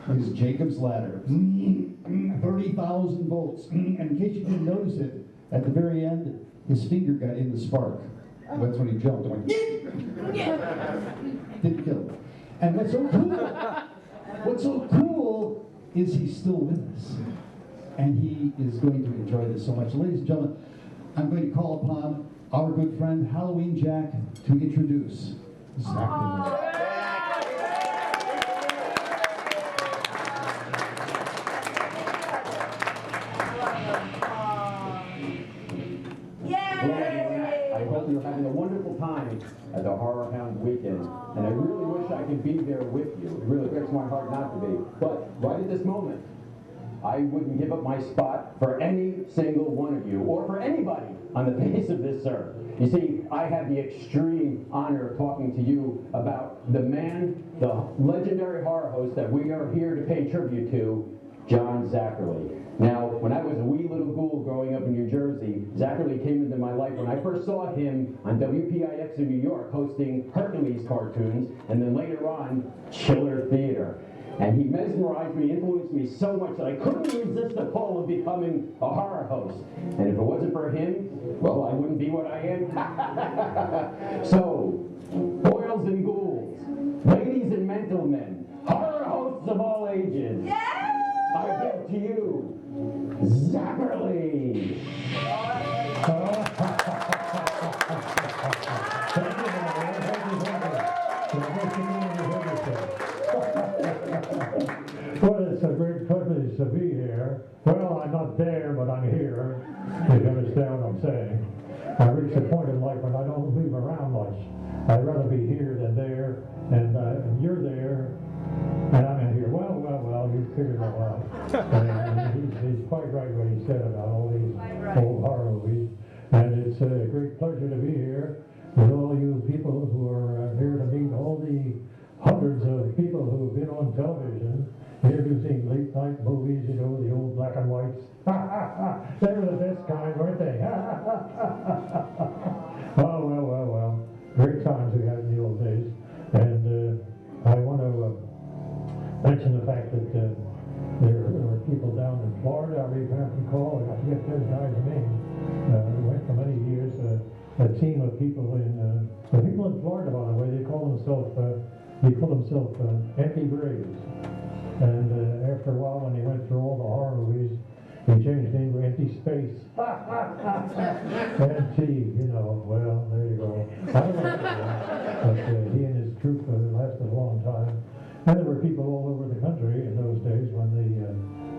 Speaker 6: His Jacob's ladder. 30,000 volts. And in case you didn't notice it, at the very end, his finger got in the spark. That's when he jumped. Went, didn't kill him. And what's so cool is he's still with us. And he is going to enjoy this so much. Ladies and gentlemen, I'm going to call upon our good friend Halloween Jack to introduce Zach.
Speaker 11: hope you're having a wonderful time at the Horror Hound Weekend. And I really wish I could be there with you. It really breaks my heart not to be. But right at this moment, I wouldn't give up my spot for any single one of you, or for anybody on the face of this earth. You see, I have the extreme honor of talking to you about the man, the legendary horror host that we are here to pay tribute to, John Zackerly. Now, when I was a wee little ghoul growing up in New Jersey, Zackerly came into my life when I first saw him on WPIX in New York hosting Hercules cartoons, and then later on, Chiller Theater. And he mesmerized me, influenced me so much that I couldn't resist the pull of becoming a horror host. And if it wasn't for him, well, I wouldn't be what I am. So, boils and ghouls, ladies and gentlemen, horror hosts of all ages, I give to you, Zackerly.
Speaker 14: Well, it's a great privilege to be here. Well, I'm not there, but I'm here, if you understand what I'm saying. I reached a point in life when I don't move around much. I'd rather be here than there, and you're there, and I'm in here. Well, you figured it all out. And he's quite right what he said about all these old horror movies. And it's a great pleasure to be here with all you people who are here to meet all the hundreds of people who have been on television introducing late night movies, you know, the old black and whites. They were the best kind, weren't they? Oh, well. Great times we had in the old days. And I want to mention the fact that there were people down in Florida, I recall, I forget those guys' names. We went for many years, a team of people in Florida, by the way, they call themselves Empty Graves. And after a while, when he went through all the horror movies, he changed the name to Empty Space. Empty, you know, well, there you go. I don't know, but he and his troupe lasted a long time. And there were people all over the country in those days when the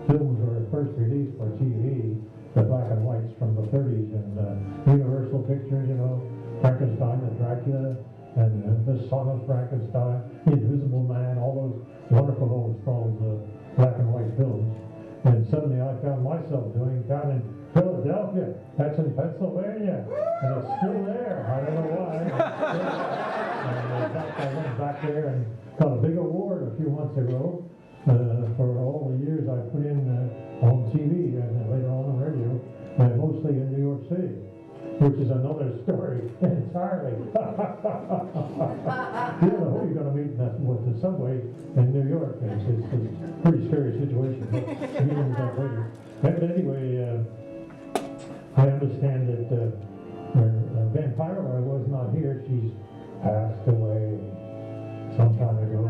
Speaker 14: films were first released for TV, the black and whites from the 30s, and Universal Pictures, you know, Frankenstein and Dracula, and The Son of Frankenstein, The Invisible Man, all those wonderful old black and white films. And suddenly I found myself doing down in Philadelphia, that's in Pennsylvania, and it's still there. I don't know why. And in fact, I went back there and got a big award a few months ago for all the years I put in on TV and later on radio, mostly in New York City, which is another story entirely. You don't know who you're going to meet with the subway in New York. It's a pretty scary situation. But later. But anyway, I understand that Vampira was not here. She's passed away some time ago.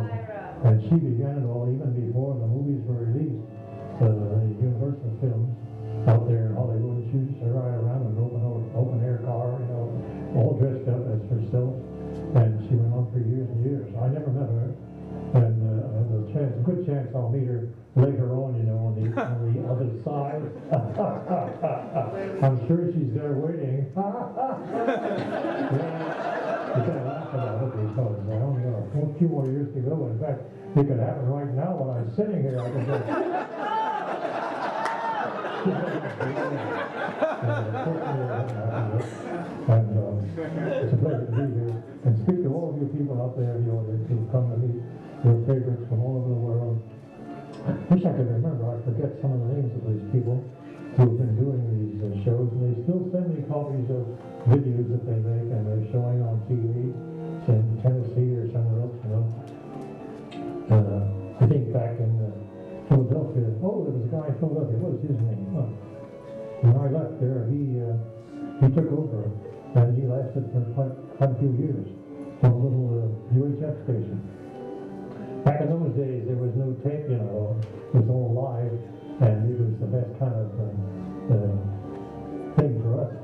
Speaker 14: And she began it all even before the movies were released. The Universal films out there in Hollywood. She used to ride around in an open air car, you know, all dressed up as herself. And she went on for years and years. I never met her. And there's a good chance I'll meet her later on, you know, on the other side. I'm sure she's there waiting. You can laugh about it because I only got a few more years to go. In fact, it could happen right now when I'm sitting here. I can go. And it's a pleasure to be here and speak to all of you people out there in the audience who've come to meet your favorites from all over the world. I wish I could remember. I forget some of the names of these people who've been doing these shows, and they still send me copies of videos that they make, and they're showing on TV in Tennessee or somewhere else, you know. I think back in Philadelphia, there was a guy in Philadelphia. What was his name? When I left there, he took over, and he lasted for quite a few years on a little UHF station. Back in those days, there was no tape, you know. It was all live, and it was the best kind of thing for us,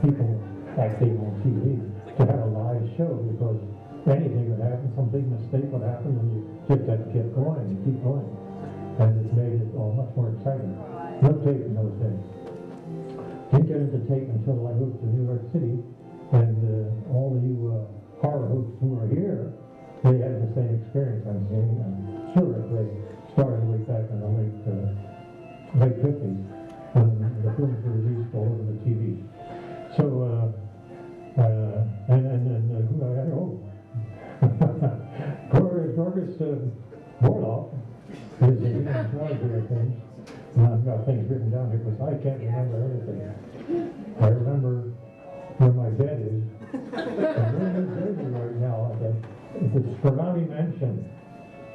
Speaker 14: people acting on TV, to have a live show, because anything would happen, some big mistake would happen, and you just had to keep going and keep going. And it made it all much more exciting. No tape in those days. Didn't get into tape until I moved to New York City, and the same experience I'm seeing. I'm sure if they started way back in the late 50s when the films were released all over the TV. So, Gorgas Borloff is in charge of things. And I've got things written down here because I can't remember everything. I remember where my bed is. I'm in New Jersey right now at the Spermani Mansion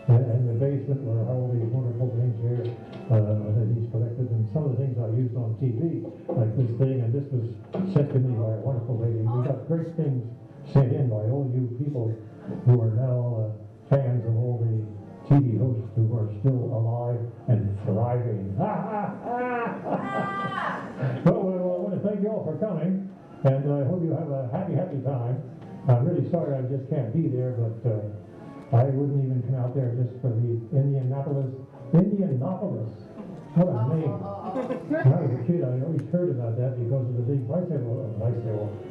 Speaker 14: in the basement where all these wonderful things here that he's collected, and some of the things I used on TV, like this thing, and this was sent to me by a wonderful lady. We got great things sent in by all you people who are now fans of all the TV hosts who are still alive and thriving. Well, I want to thank you all for coming, and I hope you have a happy time. I'm really sorry I just can't be there, but I wouldn't even come out there just for the Indianapolis. What a name. When I was a kid, I always heard about that because of the big bicycle,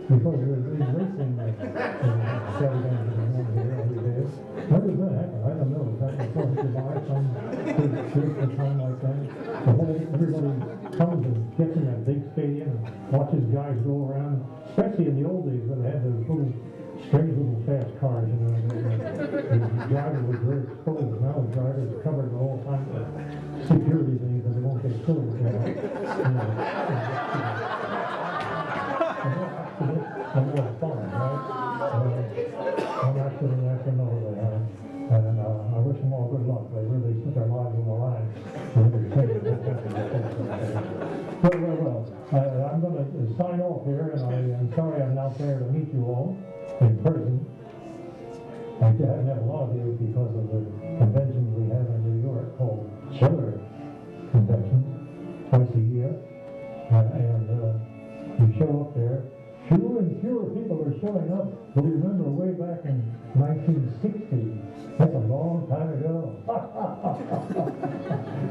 Speaker 14: because of the big racing extravaganza every day. How does that happen? I don't know. Is that before he could buy some big trip or something like that? Everybody comes and gets in that big stadium and watches guys go around, especially in the old days when they had those little strange little fast cars, you know, the driver was very exposed. Now the driver is covered with all kinds of security things that they won't get killed. And more fun, right? I'm actually nice to know they have. And I wish them all good luck. They really put their lives on the line. Well. I'm going to sign off here, and I'm sorry I'm not there to meet you all in person. I haven't had a lot of you because of the conventions we have in New York called chiller conventions twice a year, and you show up there. Fewer and fewer people are showing up. But remember, way back in 1960, that's a long time ago.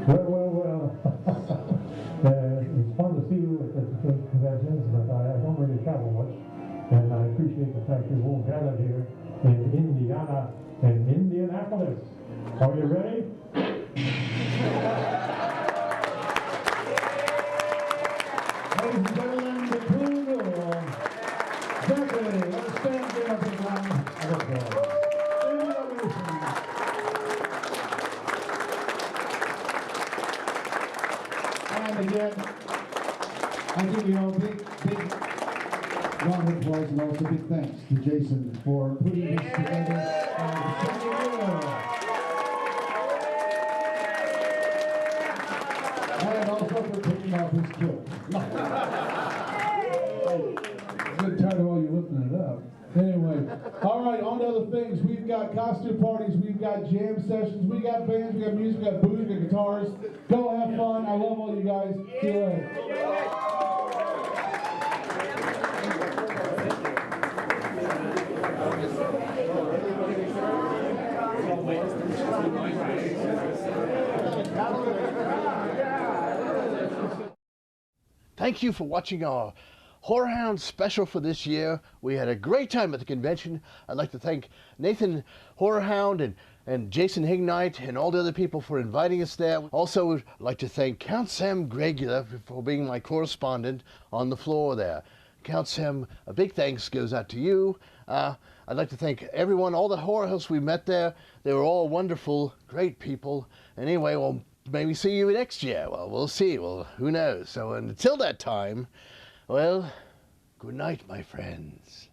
Speaker 14: Well. It's fun to see you at the conventions, but I don't really travel much, and I appreciate the fact you're all gathered here in Indiana and Indianapolis. Are you ready? Ladies and gentlemen, the Queen of Zachary, let's stand there a big round of applause. And again, I give you all a big round of applause, and also big thanks to Jason for putting this together. And also for picking up his kill. Good tired of all you lifting it up. Anyway, all right, on to other things. We've got costume parties, we've got jam sessions, we got bands, we got music, we got booze, we got guitars. Go have fun. I love all you guys. See you later.
Speaker 2: Thank you for watching our Whorehound special for this year. We had a great time at the convention. I'd like to thank Nathan Whorehound and Jason Hignite and all the other people for inviting us there. Also, I'd like to thank Count Sam Gregula for being my correspondent on the floor there. Count Sam, a big thanks goes out to you. I'd like to thank everyone, all the horror hosts we met there. They were all wonderful, great people. Anyway, we'll maybe see you next year. Well, we'll see. Well, who knows? So until that time, well, good night, my friends.